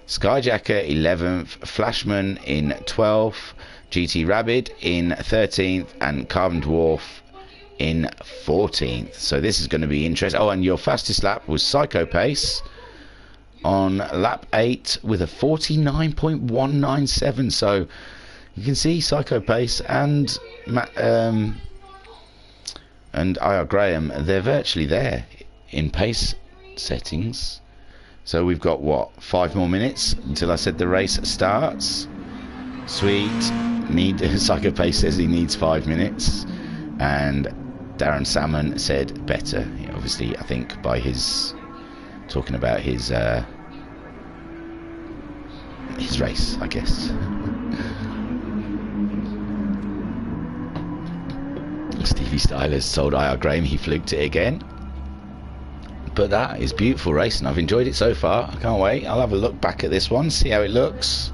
Skyjacker 11th. Flashman in 12th. GT Rabbit in 13th and Carbon Dwarf in 14th. So this is going to be interesting. Oh, and your fastest lap was Psycho Pace on lap 8 with a 49.197. So you can see Psycho Pace and IR Graham, they're virtually there in pace settings. So we've got, what, 5 more minutes until I said the race starts. Sweet. Psycho Pace says he needs 5 minutes, and Darren Salmon said better. Obviously, I think by his talking about his race, I guess. Stevie Styler's told IR Graham he fluked it again. But that is beautiful racing. I've enjoyed it so far. I can't wait. I'll have a look back at this one, see how it looks.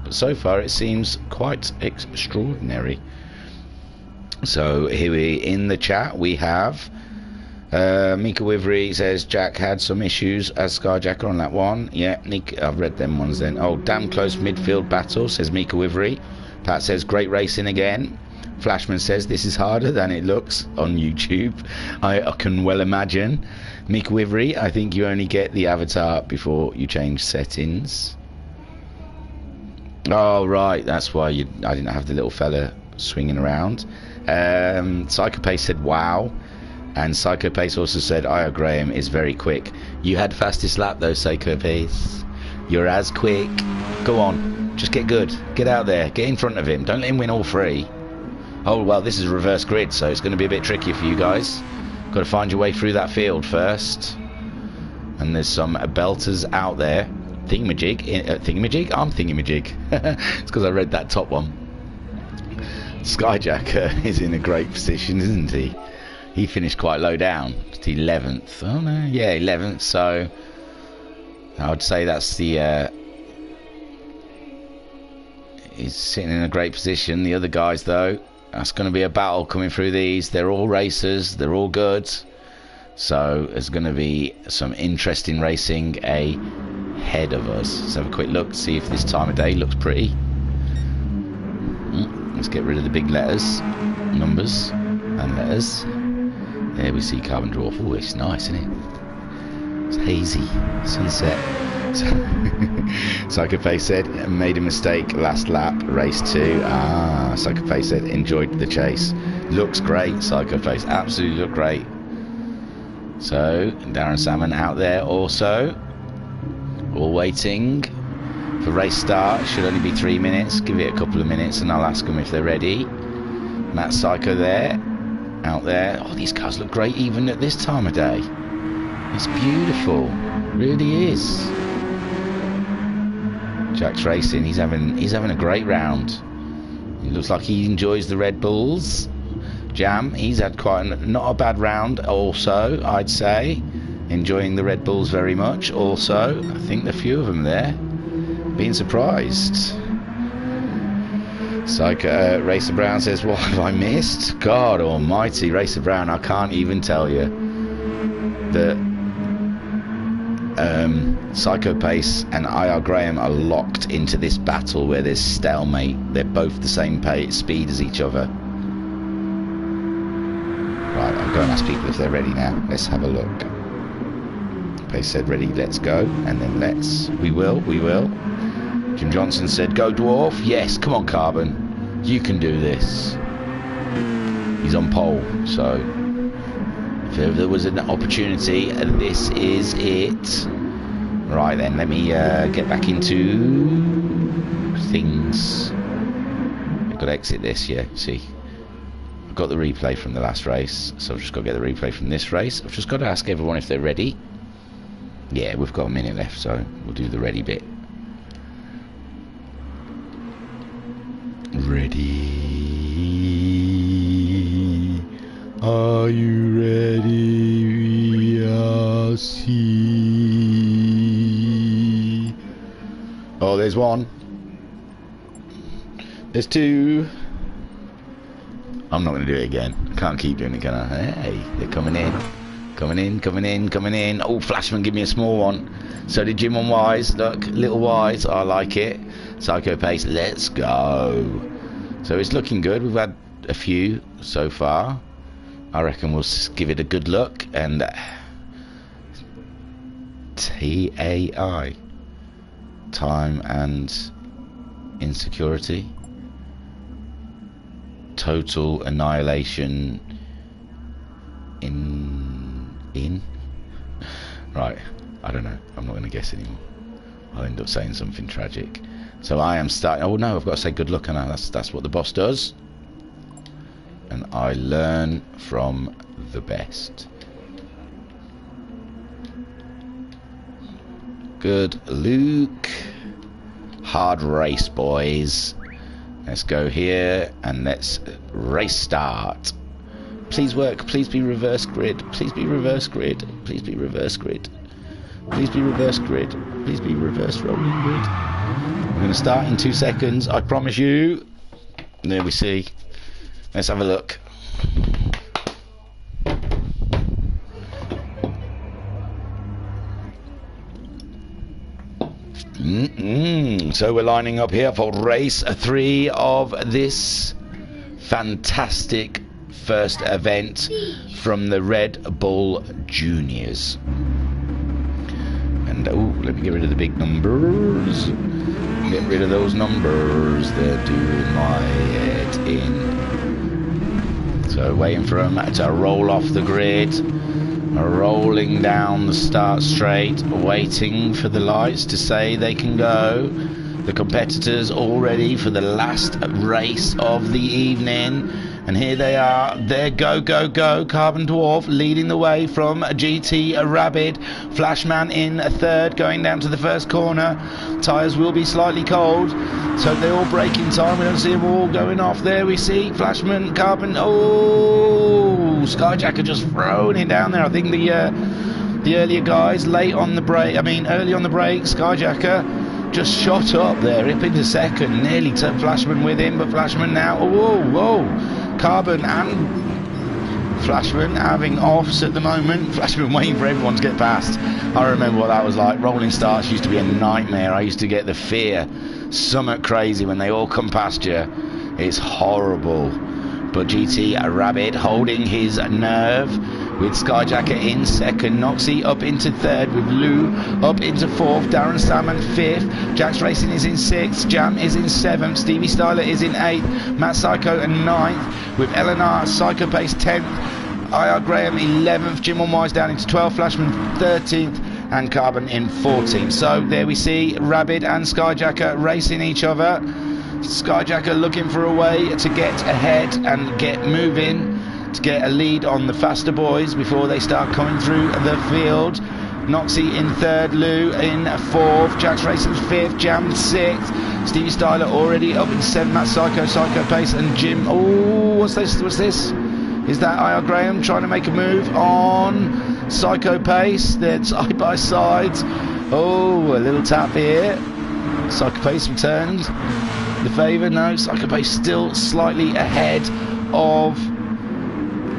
But so far it seems quite extraordinary. So here in the chat we have Mika Wivery says Jack had some issues as Skyjacker on that one. Yeah, Nick, I've read them ones then. Oh, damn close midfield battle, says Mika Wivery. Pat says great racing again. Flashman says this is harder than it looks on YouTube. I can well imagine. Mika Wivery, I think you only get the avatar before you change settings. Oh, right, that's why I didn't have the little fella swinging around. Psycho Pace said wow, and Psycho Pace also said IR Graham is very quick. You had fastest lap though, Psycho Pace. You're as quick. Go on, just get good. Get out there, get in front of him. Don't let him win all 3. Oh, well, this is a reverse grid, so it's going to be a bit tricky for you guys. Got to find your way through that field first. And there's some belters out there. Thingamajig? Thingamajig? I'm Thingamajig. It's because I read that top one. Skyjacker is in a great position, isn't he? He finished quite low down. It's 11th. Oh, no. Yeah, 11th. So I would say that's the... he's sitting in a great position. The other guys, though, that's going to be a battle coming through these. They're all racers. They're all good. So there's going to be some interesting racing ahead of us. Let's have a quick look, see if this time of day looks pretty. Let's get rid of the big letters, numbers and letters. There we see Carbon Dwarf. Oh, it's nice, isn't it? It's hazy. Sunset. Psychopace said, made a mistake last lap, race 2. Psychopace said, enjoyed the chase. Looks great, Psychopace. Absolutely look great. So, Darren Salmon out there also. All waiting for race start. Should only be 3 minutes. Give it a couple of minutes and I'll ask them if they're ready. Matt Psycho there. Out there. Oh, these cars look great even at this time of day. It's beautiful. It really is. Jack's racing. He's having a great round. It looks like he enjoys the Red Bulls. Jam, he's had quite not a bad round also, I'd say. Enjoying the Red Bulls very much also. I think a few of them there. Being surprised. Psycho Racer Brown says, what have I missed? God almighty, Racer Brown, I can't even tell you. The Psychopace and IR Graham are locked into this battle where there's stalemate. They're both the same speed as each other. Right, I'll go and ask people if they're ready now. Let's have a look. Pace said ready, let's go. And then we will. Jim Johnson said, go Dwarf. Yes, come on Carbon. You can do this. He's on pole, so if ever there was an opportunity, this is it. Right then, let me get back into things. I've got to exit this, yeah, see. I've got the replay from the last race, so I've just got to get the replay from this race. I've just got to ask everyone if they're ready. Yeah, we've got a minute left, so we'll do the ready bit. Ready? Are you ready? We are see. Oh, there's one. There's two. I'm not going to do it again. I can't keep doing it, can I? Hey, they're coming in. Coming in. Oh, Flashman, give me a small one. So did Jim on Wise. Look, little Wise. I like it. Psycho Pace, let's go. So it's looking good. We've had a few so far. I reckon we'll give it a good look. And TAI. Time and insecurity. Total annihilation in right, I don't know, I'm not going to guess anymore. I'll end up saying something tragic. So I am starting. Oh no, I've got to say good luck, and that's what the boss does, and I learn from the best. Good Luke. Hard race, boys. Let's go here and let's race start. Please work. Please be reverse grid. Please be reverse grid. Please be reverse grid. Please be reverse grid. Please be reverse rolling grid. We're going to start in 2 seconds. I promise you. There we see. Let's have a look. So we're lining up here for race 3 of this fantastic first event from the Red Bull Juniors. And oh, let me get rid of the big numbers. Get rid of those numbers. They're doing my head in. So waiting for them to roll off the grid. Rolling down the start straight, waiting for the lights to say they can go. The competitors all ready for the last race of the evening. And here they are. There, go, go, go. Carbon Dwarf leading the way from GT Rabbit. Flashman in third, going down to the first corner. Tyres will be slightly cold, so they're all braking time. We don't see them all going off. There we see Flashman, Carbon. Oh, Skyjacker just throwing it down there. I think the earlier guys early on the brake. Skyjacker just shot up there, up into second, nearly took Flashman with him, but Flashman now, whoa, Carbon and Flashman having offs at the moment. Flashman waiting for everyone to get past. I remember what that was like. Rolling starts used to be a nightmare. I used to get the fear, somewhat crazy when they all come past you. It's horrible. But GT Rabbit holding his nerve with Skyjacker in second, Noxie up into third with Lou up into fourth, Darren Salmon fifth, Jax Racing is in sixth, Jam is in seventh, Stevie Styler is in eighth, Matt Psycho in ninth, with Eleanor Psycho Pace 10th, IR Graham 11th, Jim Wise down into 12th, Flashman 13th, and Carbon in 14th. So there we see Rabbit and Skyjacker racing each other. Skyjacker looking for a way to get ahead and get moving, to get a lead on the faster boys before they start coming through the field. Noxie in third, Lou in fourth, Jax Racing's fifth, Jam sixth, Stevie Styler already up in seventh, Matt Psycho Pace, and Jim. Oh, what's this? Is that IR Graham trying to make a move on Psycho Pace? They're side by side. Oh, a little tap here. Psycho Pace returned the favour. No, Psycho Pace still slightly ahead of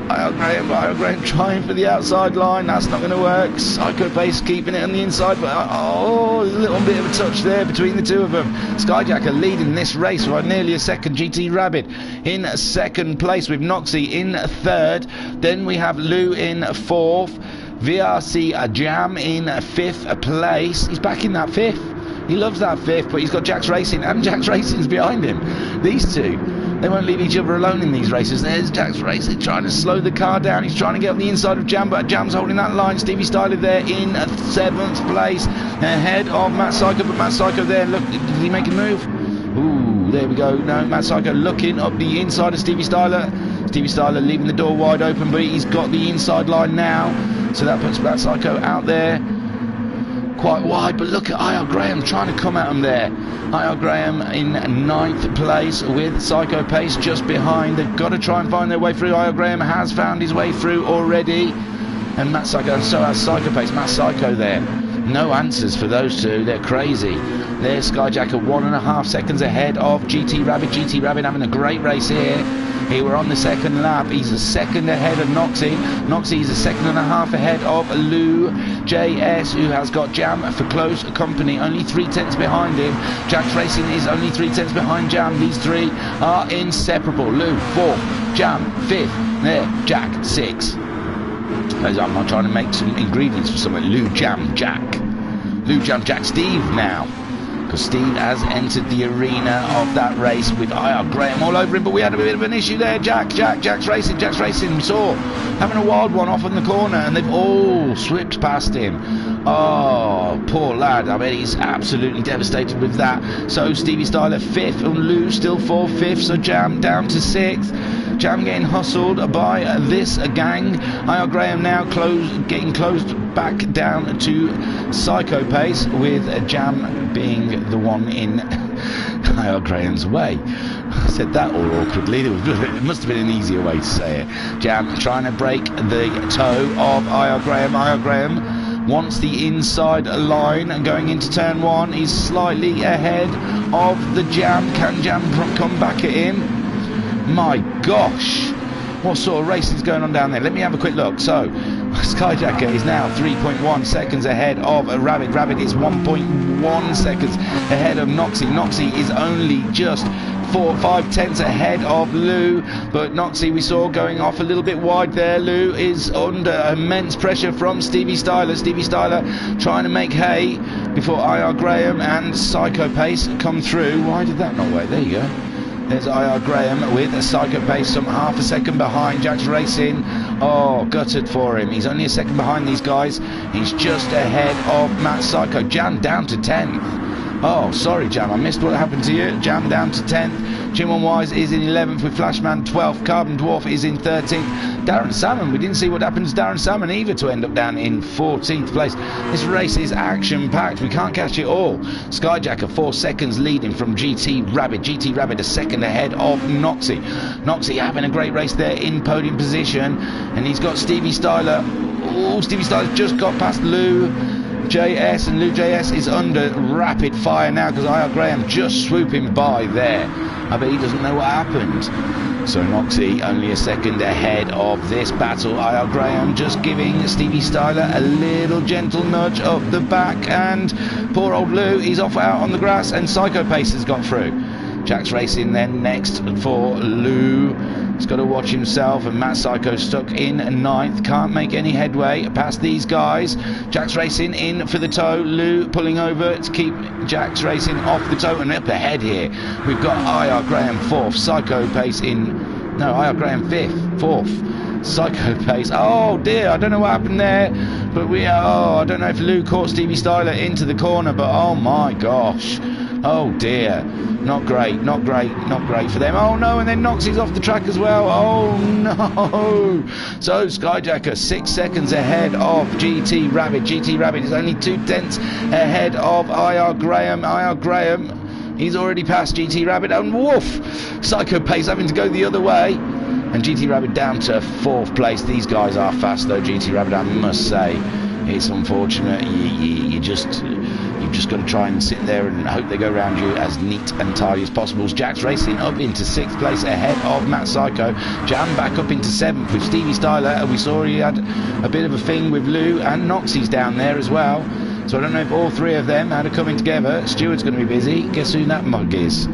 IR Graham. IR Graham trying for the outside line. That's not going to work. Psycho Pace keeping it on the inside, but oh, there's a little bit of a touch there between the two of them. Skyjacker leading this race by nearly a second. GT Rabbit in second place with Noxie in third. Then we have Lou in fourth. VRC Jam in fifth place. He's back in that fifth. He loves that fifth, but he's got Jax Racing, and Jax Racing's behind him. These two, they won't leave each other alone in these races. There's Jax Racing trying to slow the car down. He's trying to get on the inside of Jam, but Jam's holding that line. Stevie Styler there in seventh place, ahead of Matt Psycho, but Matt Psycho there, look, did he make a move? Ooh, there we go. No, Matt Psycho looking up the inside of Stevie Styler. Stevie Styler leaving the door wide open, but he's got the inside line now, so that puts Matt Psycho out there quite wide. But look at IR Graham trying to come at him there. IR Graham in ninth place with Psycho Pace just behind. They've got to try and find their way through. IR Graham has found his way through already, and Matt Psycho, and so has Psycho Pace. Matt Psycho there, no answers for those two. They're crazy. There's Skyjacker 1.5 seconds ahead of GT Rabbit. GT Rabbit having a great race here. Here we're on the second lap. He's a second ahead of Noxie. Noxie is a second and a half ahead of Lou JS, who has got Jam for close company, only 3/10 behind him. Jax Racing is only 3/10 behind Jam. These three are inseparable. Lou 4th, Jam 5th, there, Jack 6. I'm not trying to make some ingredients for something. Lou Jam Jack. Lou Jam Jack Steve now, because Steve has entered the arena of that race with IR Graham all over him, but we had a bit of an issue there. Jax Racing, we saw having a wild one off in the corner, and they've all slipped past him. Oh, poor lad. I bet he's absolutely devastated with that. So Stevie Styler 5th, and Lou still 4th, 5th, so Jam down to 6th. Jam getting hustled by this gang. IR Graham now getting closed back down to Psycho Pace, with Jam being the one in IR Graham's way. I said that all awkwardly. It must have been an easier way to say it. Jam trying to break the toe of IR Graham. IR Graham wants the inside line, and going into turn 1, he's slightly ahead of the Jam. Can Jam come back at him? My gosh, what sort of racing is going on down there? Let me have a quick look. So Skyjacker is now 3.1 seconds ahead of Rabbit. Rabbit is 1.1 seconds ahead of Noxie. Noxie is only just 4.5 ahead of Lou, but Noxie we saw going off a little bit wide there. Lou is under immense pressure from Stevie Styler. Stevie Styler trying to make hay before IR Graham and Psycho Pace come through. Why did that not work? There you go. There's IR Graham with a Psycho Pace, some half a second behind. Jax Racing, oh, gutted for him. He's only a second behind these guys. He's just ahead of Matt Psycho. Jan down to 10th. Oh, sorry, Jam. I missed what happened to you. Jam down to 10th. Jim on Wise is in 11th with Flashman 12th. Carbon Dwarf is in 13th. Darren Salmon, we didn't see what happened to Darren Salmon either to end up down in 14th place. This race is action-packed. We can't catch it all. Skyjacker 4 seconds leading from GT Rabbit. GT Rabbit a second ahead of Noxie. Noxie having a great race there in podium position. And he's got Stevie Styler. Oh, Stevie Styler's just got past Lou JS, and Lou JS is under rapid fire now because I.R. Graham just swooping by there. I bet he doesn't know what happened. So Noxie only a second ahead of this battle. I.R. Graham just giving Stevie Styler a little gentle nudge up the back, and poor old Lou is off out on the grass, and Psycho Pace has got through. Jack's Racing then next for Lou. He's got to watch himself, and Matt Psycho stuck in 9th. Can't make any headway past these guys. Jack's Racing in for the toe. Lou pulling over to keep Jack's Racing off the toe, and up ahead here we've got I.R. Graham 4th. Psycho Pace in... No, I.R. Graham 4th. Psycho Pace. Oh dear, I don't know what happened there, but I don't know if Lou caught Stevie Styler into the corner, but oh my gosh. Oh dear, not great, not great, not great for them. Oh no, and then Noxie's off the track as well. Oh no. So Skyjacker 6 seconds ahead of GT Rabbit. GT Rabbit is only 2 tenths ahead of I.R. Graham. I.R. Graham, he's already passed GT Rabbit, and woof, Psycho Pace having to go the other way. And GT Rabbit down to 4th place. These guys are fast though, GT Rabbit, I must say. It's unfortunate. You've just got to try and sit there and hope they go around you as neat and tidy as possible. Jack's Racing up into 6th place ahead of Matt Psycho. Jam back up into 7th with Stevie Styler, and we saw he had a bit of a thing with Lou, and Noxie's down there as well. So I don't know if all 3 of them had a coming together. Stewart's going to be busy. Guess who that mug is?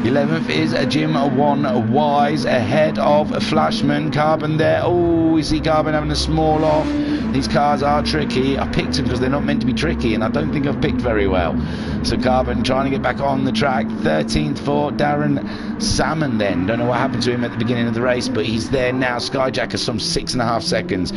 11th is a Jim 1 Wise ahead of Flashman. Carbon there. Oh, we see Carbon having a small off. These cars are tricky. I picked them because they're not meant to be tricky, and I don't think I've picked very well. So Carbon trying to get back on the track. 13th for Darren Salmon then. Don't know what happened to him at the beginning of the race, but he's there now. Skyjacker some 6.5 seconds.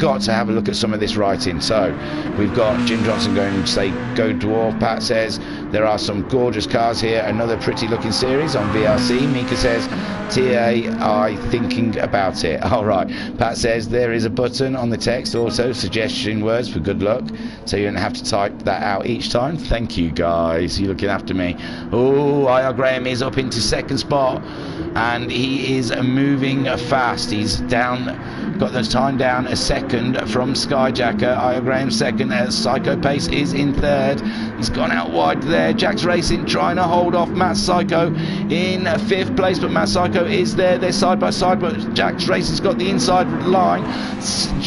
Got to have a look at some of this writing. So we've got Jim Johnson going to say go dwarf. Pat says there are some gorgeous cars here. Another pretty looking series on VRC. Mika says TAI thinking about it. All right. Pat says there is a button on the text also suggestion words for good luck, so you don't have to type that out each time. Thank you guys, you're looking after me. Oh, I.R. Graham is up into 2nd spot, and he is moving fast. He's down, got the time down a second from Skyjacker. I.R. Graham 2nd as Psycho Pace is in 3rd. He's gone out wide there. Jack's Racing trying to hold off Matt Psycho in 5th place, but Matt Psycho is there. They're side by side, but Jack's Racing's got the inside line.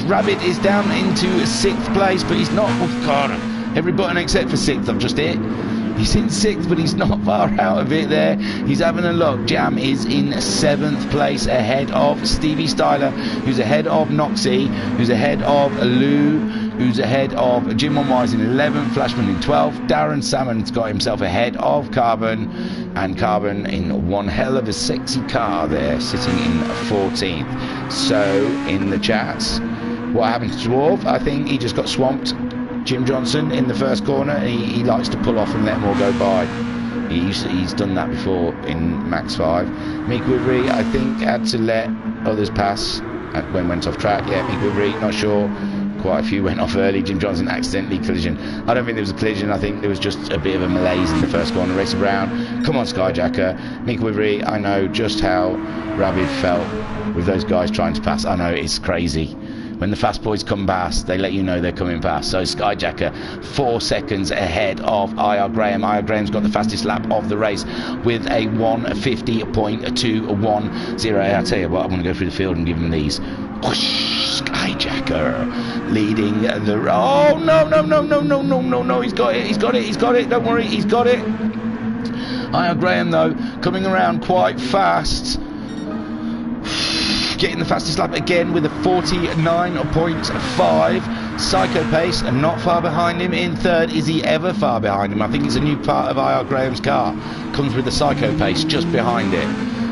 Rabbit is down into 6th place, but he's not. Oh God, every button except for 6th I've just hit. He's in 6th, but he's not far out of it there. He's having a look. Jam is in 7th place ahead of Stevie Styler, who's ahead of Noxie, who's ahead of Lou, who's ahead of Jim on Wise in 11th, Flashman in 12th. Darren Salmon's got himself ahead of Carbon, and Carbon in one hell of a sexy car there, sitting in 14th. So in the chats, what happened to Dwarf? I think he just got swamped. Jim Johnson in the first corner. He likes to pull off and let them all go by. He's done that before in Max 5. Mick Woodbury, I think, had to let others pass when went off track. Yeah, Mick Woodbury, not sure. Quite a few went off early. Jim Johnson accidentally collision. I don't think there was a collision. I think there was just a bit of a malaise in the first corner. Racing Brown, come on Skyjacker. Mick Woodbury, I know just how Rabbit felt with those guys trying to pass. I know, it's crazy. When the fast boys come past, they let you know they're coming past. So Skyjacker 4 seconds ahead of I.R. Graham. I.R. Graham's got the fastest lap of the race with a 1:50.210. I tell you what, I'm going to go through the field and give them these. Whoosh, Skyjacker leading the... Oh, no. He's got it. Don't worry, he's got it. I.R. Graham, though, coming around quite fast. Getting the fastest lap again with a 49.5. Psycho Pace, and not far behind him in 3rd. Is he ever far behind him? I think it's a new part of I.R. Graham's car. Comes with the Psycho Pace just behind it.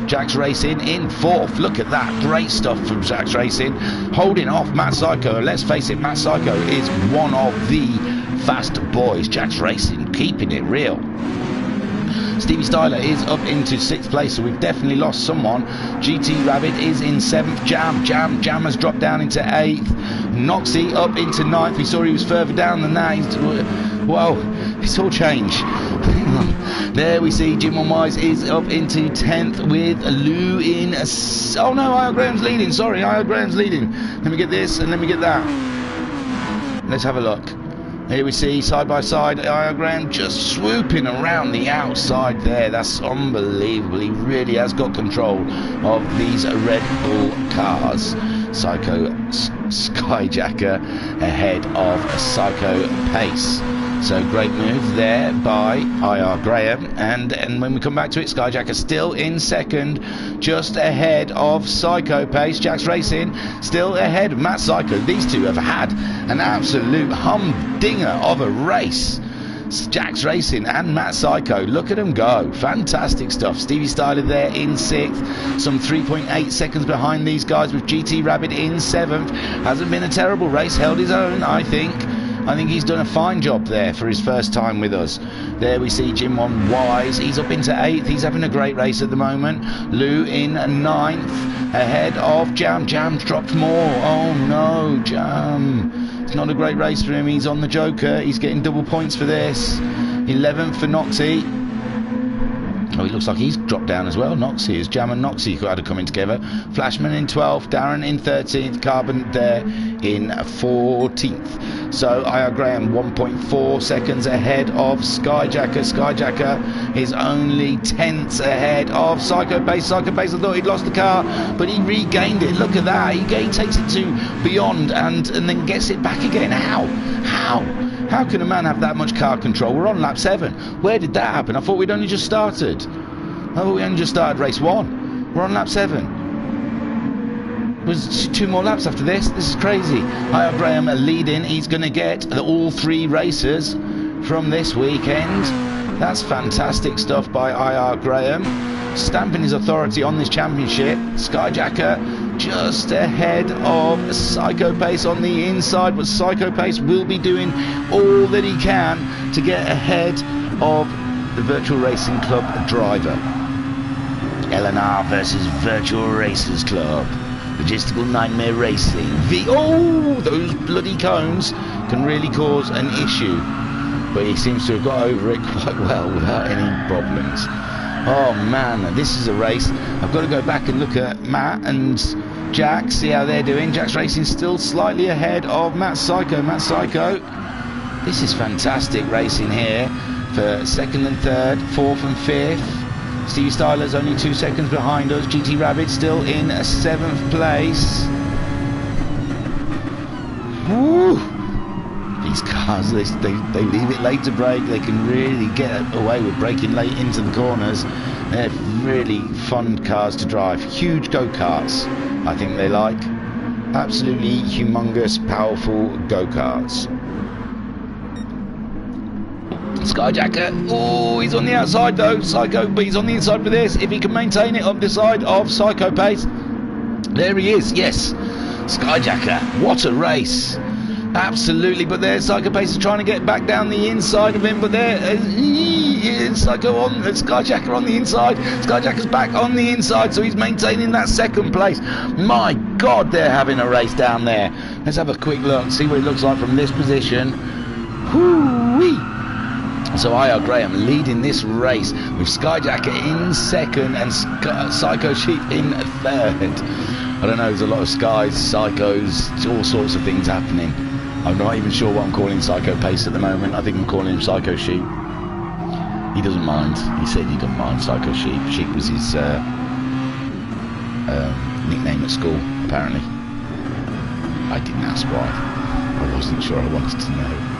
Jack's Racing in 4th. Look at that. Great stuff from Jack's Racing. Holding off Matt Psycho. Let's face it, Matt Psycho is one of the fast boys. Jack's Racing keeping it real. Stevie Styler is up into 6th place, so we've definitely lost someone. GT Rabbit is in 7th. Jam has dropped down into 8th. Noxie up into 9th. We saw he was further down than that. Whoa, it's all changed. There we see Jim on Wise is up into 10th with Lou in oh no, I.R. Graham's leading. Sorry, I.R. Graham's leading. Let me get this and let me get that. Let's have a look. Here we see side by side I.R. Graham just swooping around the outside there. That's unbelievable. He really has got control of these Red Bull cars. Psycho Skyjacker ahead of Psycho Pace. So great move there by I.R. Graham, and when we come back to it, Skyjacker still in 2nd, just ahead of Psycho Pace. Jax Racing still ahead of Matt Psycho. These two have had an absolute humdinger of a race. Jax Racing and Matt Psycho, look at them go, fantastic stuff. Stevie Styler there in 6th, some 3.8 seconds behind these guys, with GT Rabbit in 7th. Hasn't been a terrible race, held his own, I think he's done a fine job there for his first time with us. There we see Jim on Wise, he's up into 8th, he's having a great race at the moment. Lou in 9th, ahead of Jam. Jam's dropped more, oh no, Jam. It's not a great race for him, he's on the Joker, he's getting double points for this. 11th for Noxie. Oh, he looks like he's dropped down as well. Noxie is Jam and Noxie who had to come in together. Flashman in 12th, Darren in 13th, Carbon there in 14th. So I.R. Graham 1.4 seconds ahead of Skyjacker. Skyjacker is only 10ths ahead of Psycho Pace. Psycho Pace, I thought he'd lost the car, but he regained it. Look at that. He takes it to beyond and then gets it back again. How can a man have that much car control? We're on lap 7. Where did that happen? I thought we'd only just started. We only just started race 1. We're on lap 7. There's 2 more laps after this. This is crazy. I.R. Graham leading. He's going to get all 3 races from this weekend. That's fantastic stuff by I.R. Graham. Stamping his authority on this championship. Skyjacker just ahead of Psycho Pace on the inside, but Psycho Pace will be doing all that he can to get ahead of the Virtual Racing Club driver. LNR versus Virtual Racers Club. Logistical Nightmare Racing. Oh, those bloody cones can really cause an issue, but he seems to have got over it quite well without any problems. Oh man, this is a race. I've got to go back and look at Matt and Jack, see how they're doing. Jack's Racing still slightly ahead of Matt Psycho. Matt Psycho, this is fantastic racing here for 2nd and 3rd, 4th and 5th. Stevie Styler's only 2 seconds behind us. GT Rabbit still in 7th place. Woo! These cars, they leave it late to brake. They can really get away with braking late into the corners. They're really fun cars to drive. Huge go-karts, I think they like. Absolutely humongous, powerful go-karts. Skyjacker, oh, he's on the outside though, Psycho, but he's on the inside for this. If he can maintain it up the side of Psycho Pace, there he is, yes. Skyjacker, what a race. Absolutely, but there's Psycho Pace is trying to get back down the inside of him, but there Psycho on Skyjacker on the inside. Skyjacker's back on the inside, so he's maintaining that 2nd place. My God, they're having a race down there. Let's have a quick look, see what it looks like from this position. Whoo-wee. So I.R. Graham leading this race with Skyjacker in 2nd and Psycho Sheep in 3rd. I don't know, there's a lot of Skies, Psychos, all sorts of things happening. I'm not even sure what I'm calling Psycho Pace at the moment. I think I'm calling him Psycho Sheep. He doesn't mind. He said he doesn't mind Psycho Sheep. Sheep was his nickname at school, apparently. I didn't ask why. I wasn't sure I wanted to know.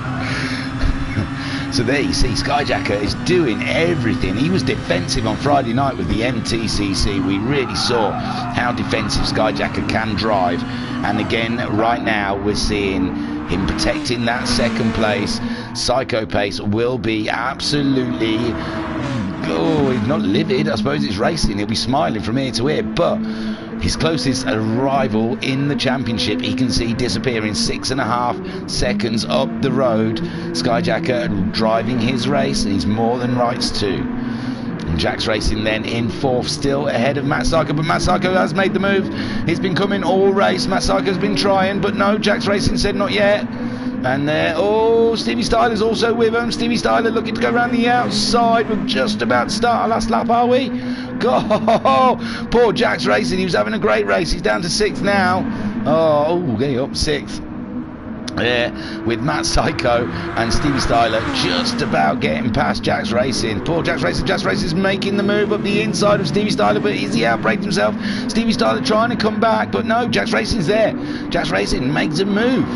So there you see, Skyjacker is doing everything. He was defensive on Friday night with the MTCC. We really saw how defensive Skyjacker can drive. And again, right now, we're seeing him protecting that 2nd place. Psycho Pace will be absolutely, oh, he's not livid. I suppose it's racing. He'll be smiling from ear to ear. But His closest rival in the championship, he can see disappearing 6.5 seconds up the road. Skyjacker driving his race, and he's more than rights to. And Jack's Racing then in 4th, still ahead of Matt Psycho, but Matt Psycho has made the move. He's been coming all race. Matt Psycho's been trying, but no, Jack's Racing said not yet. And there, oh, Stevie Styler's also with him. Stevie Styler looking to go around the outside. We're just about to start our last lap, are we? God, poor Jack's Racing. He was having a great race. He's down to 6th now. Oh, getting up 6th. There with Matt Psycho and Stevie Styler just about getting past Jack's Racing. Poor Jack's Racing. Jack's Racing's making the move up the inside of Stevie Styler, but is he outbraked himself? Stevie Styler trying to come back, but no, Jack's Racing's there. Jack's Racing makes a move,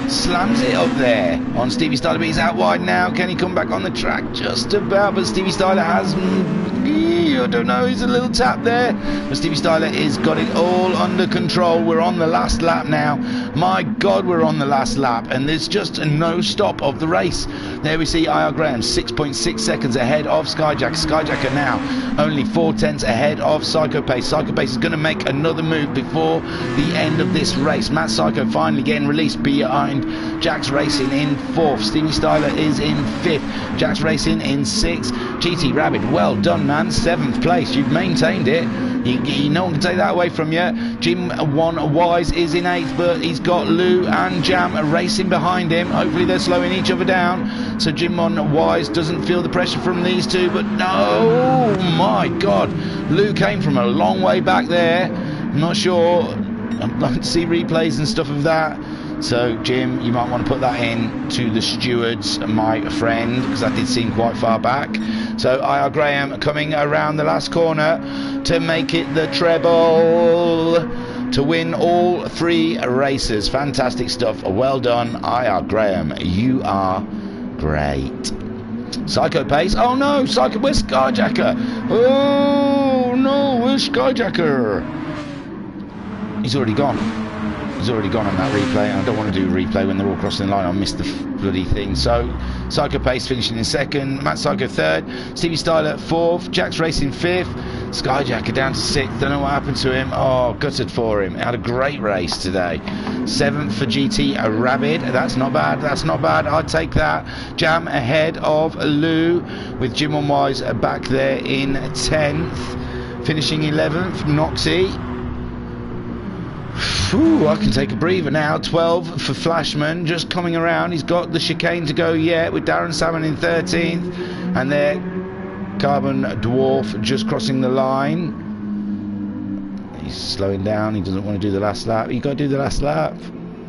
slams it up there on Stevie Styler, but he's out wide now. Can he come back on the track? Just about, but Stevie Styler has, I don't know, he's a little tap there, but Stevie Styler has got it all under control. We're on the last lap now. My God, we're on the last lap, and there's just no stop of the race. There we see IR Graham 6.6 seconds ahead of Skyjacker. Skyjacker now only 0.4 ahead of Psycho Pace. Psycho Pace is going to make another move before the end of this race. Matt Psycho finally getting released behind Jack's Racing in 4th. Stevie Styler is in 5th. Jack's Racing in 6th. GT Rabbit, well done, man. 7th place. You've maintained it. No one can take that away from you. Jim 1 Wise is in 8th, but he's got Lou and Jam racing behind him. Hopefully they're slowing each other down, so Jim 1 Wise doesn't feel the pressure from these two. But no, my God, Lou came from a long way back there. I'm not sure. I'd like to see replays and stuff of that. So Jim, you might want to put that in to the stewards, my friend, because that did seem quite far back. So IR Graham coming around the last corner to make it the treble, to win all 3 races. Fantastic stuff. Well done, IR Graham. You are great. Psycho Pace. Oh no, Psycho. Where's Skyjacker? Oh no, where's Skyjacker? He's already gone. He's already gone on that replay. I don't want to do a replay when they're all crossing the line. I missed the bloody thing. So Psycho Pace finishing in 2nd, Matt Psycho 3rd, Stevie Styler 4th, Jack's Racing 5th, Skyjacker down to 6th. Don't know what happened to him. Oh, gutted for him. Had a great race today. 7th for GT Rabbit. That's not bad. That's not bad. I'd take that. Jam ahead of Lou with Jim on Wise back there in 10th. Finishing 11th, Noxie. Ooh, I can take a breather now. 12 for Flashman, just coming around. He's got the chicane to go yet, with Darren Salmon in 13th. And there, Carbon Dwarf just crossing the line. He's slowing down. He doesn't want to do the last lap. You got to do the last lap.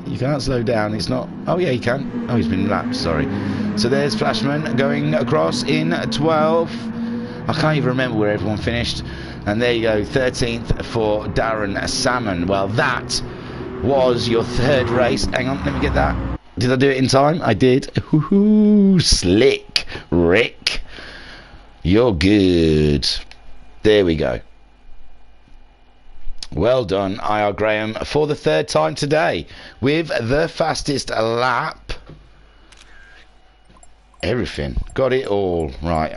You can't slow down. It's not. Oh yeah, he can. Oh, he's been lapped. Sorry. So there's Flashman going across in 12. I can't even remember where everyone finished. And there you go, 13th for Darren Salmon. Well, that was your 3rd race. Hang on, let me get that. Did I do it in time? I did. Hoo-hoo, slick, Rick. You're good. There we go. Well done, IR Graham, for the 3rd time today with the fastest lap. Everything. Got it all. Right,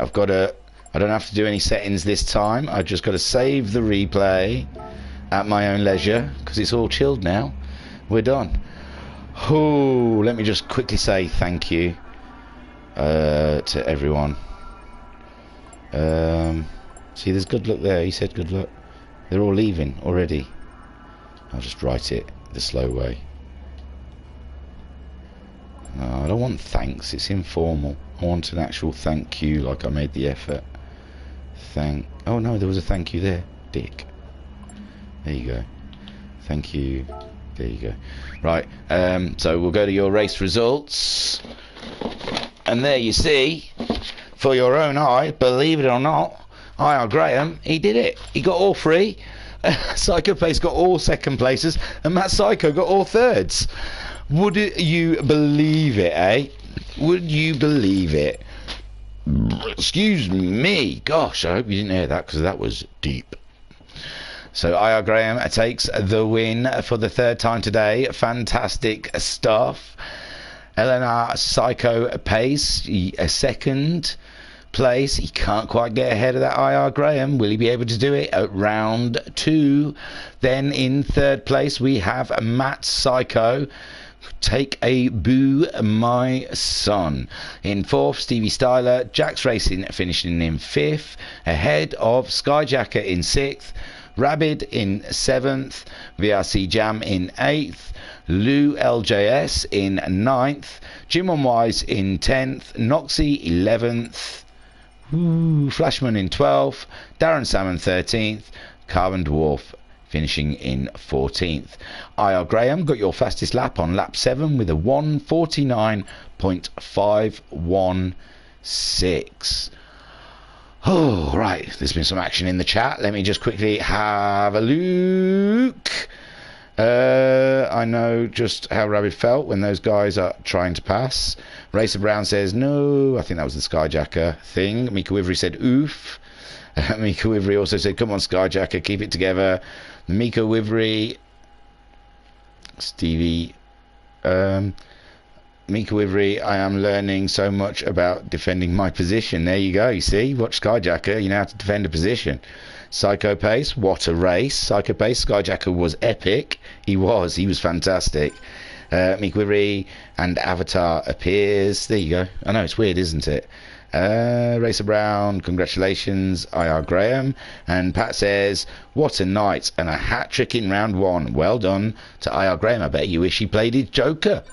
I don't have to do any settings this time. I've just got to save the replay at my own leisure, because it's all chilled now. We're done. Oh, let me just quickly say thank you to everyone. See, there's good luck there. He said good luck. They're all leaving already. I'll just write it the slow way. No, I don't want thanks. It's informal. I want an actual thank you, like I made the effort. Oh no, there was a thank you there, dick. There you go. Thank you. There you go. Right, so we'll go to your race results, and there you see, for your own eye, believe it or not, IR Graham, he did it. He got all 3. Psycho Pace got all 2nd places, and Matt Psycho got all 3rds. Would you believe it, eh? Would you believe it? Excuse me. Gosh, I hope you didn't hear that, because that was deep. So IR Graham takes the win for the 3rd time today. Fantastic stuff. Eleanor Psycho Pace a 2nd. place. He can't quite get ahead of that IR Graham. Will he be able to do it at round 2? Then in third place we have Matt Psycho. Take a boo, my son. In fourth, Stevie Styler. Jax Racing finishing in fifth, ahead of Skyjacker in sixth, Rabid in seventh, VRC Jam in eighth, Lou LJS in ninth, Jim on Wise in 10th, Noxie 11th, Flashman in 12th, Darren Salmon 13th, Carbon Dwarf finishing in 14th. IR Graham got your fastest lap on lap 7 with a 1:49.516. Oh, right, there's been some action in the chat. Let me just quickly have a look. I know just how Rabbit felt when those guys are trying to pass. Racer Brown says no. I think that was the Skyjacker thing. Mika Wivery said oof. Mika Wivery also said, come on, Skyjacker, keep it together. Mika Wivery, Stevie, Mika Wivery, I am learning so much about defending my position. There you go, you see, watch Skyjacker, you know how to defend a position. Psycho Pace, what a race. Psycho Pace, Skyjacker was epic. He was fantastic. Mika Wivery and Avatar appears. There you go. I know, it's weird, isn't it? Racer Brown, congratulations, IR Graham. And Pat says, what a night and a hat-trick in round 1. Well done to IR Graham. I bet you wish he played his Joker.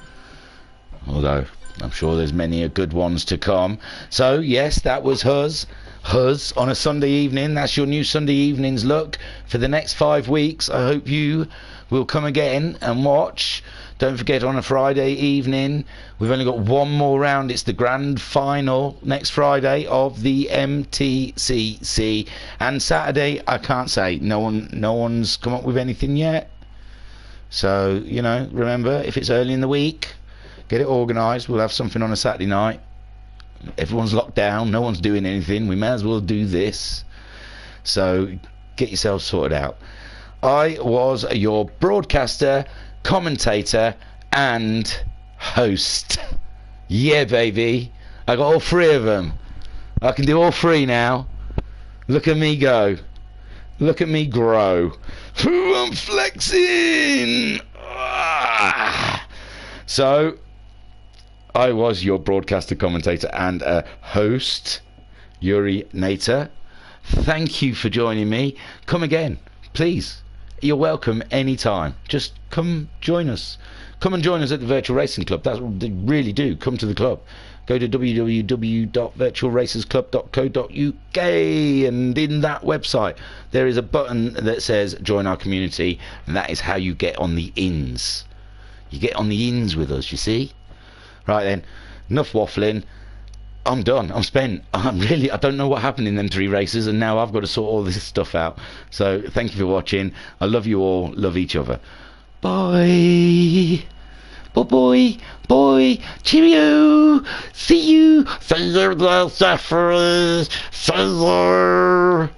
Although, I'm sure there's many good ones to come. So, yes, that was Huz on a Sunday evening. That's your new Sunday evenings look for the next 5 weeks. I hope you will come again and watch. Don't forget, on a Friday evening, we've only got one more round. It's the grand final next Friday of the MTCC. And Saturday, I can't say. No one's come up with anything yet. So, you know, remember, if it's early in the week, get it organised. We'll have something on a Saturday night. Everyone's locked down. No one's doing anything. We may as well do this. So, get yourself sorted out. I was your broadcaster, commentator and host. Yeah, baby, I got all 3 of them. I can do all 3 now. Look at me go. Look at me grow. I'm flexing. So I was your broadcaster, commentator and host, Yuri Nater. Thank you for joining me. Come again, please. You're welcome anytime. Just come join us. Come and join us at the Virtual Racing Club. That's what they really do. Come to the club. Go to www.virtualracersclub.co.uk, and in that website there is a button that says join our community, and that is how you get on the ins. You get on the ins with us, you see. Right then, enough waffling. I'm done. I'm spent. I don't know what happened in them 3 races, and now I've got to sort all this stuff out. So thank you for watching. I love you all. Love each other. Bye. Bye. Cheerio. See you. See you, Zephyr. See you.